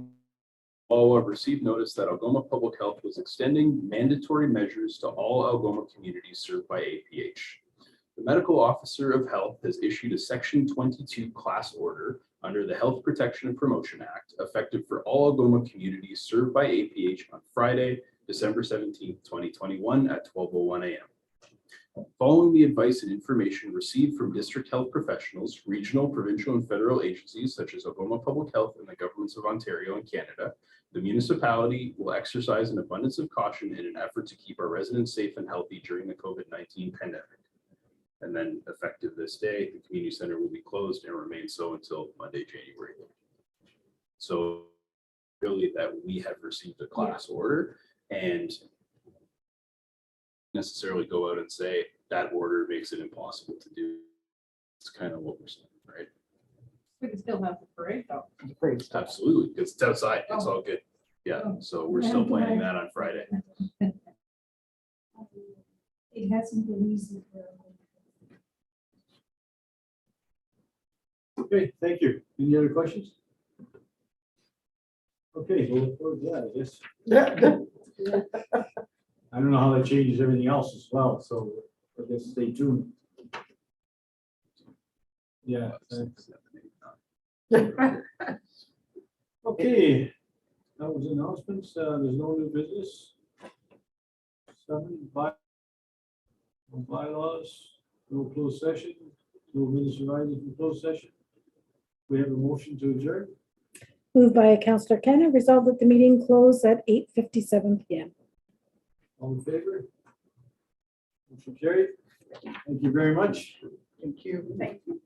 all have received notice that Algoma Public Health was extending mandatory measures to all Algoma communities served by APH. The medical officer of health has issued a Section 22 class order under the Health Protection and Promotion Act, effective for all Algoma communities served by APH on Friday, December 17th, 2021 at 12:01 a.m. Following the advice and information received from district health professionals, regional, provincial, and federal agencies such as Algoma Public Health and the governments of Ontario and Canada, the municipality will exercise an abundance of caution in an effort to keep our residents safe and healthy during the COVID-19 pandemic. And then effective this day, the community center will be closed and remain so until Monday, January 8th. So really that we have received a class order, and necessarily go out and say that order makes it impossible to do. It's kind of what we're saying, right? We can still have the parade though. Absolutely, because it's outside, it's all good. Yeah, so we're still planning that on Friday. It hasn't been easy for everyone. Okay, thank you. Any other questions? Okay, we'll look forward to that, I guess. I don't know how that changes everything else as well, so I guess stay tuned. Yeah. thanks. Okay, that was announcements. There's no new business. 7, bylaws, no closed session, no minutes arising from closed session. We have a motion to adjourn. Moved by Councillor Kenna, resolved that the meeting close at 8:57 PM. All in favor? Motion carried. Thank you very much. Thank you. Thank you.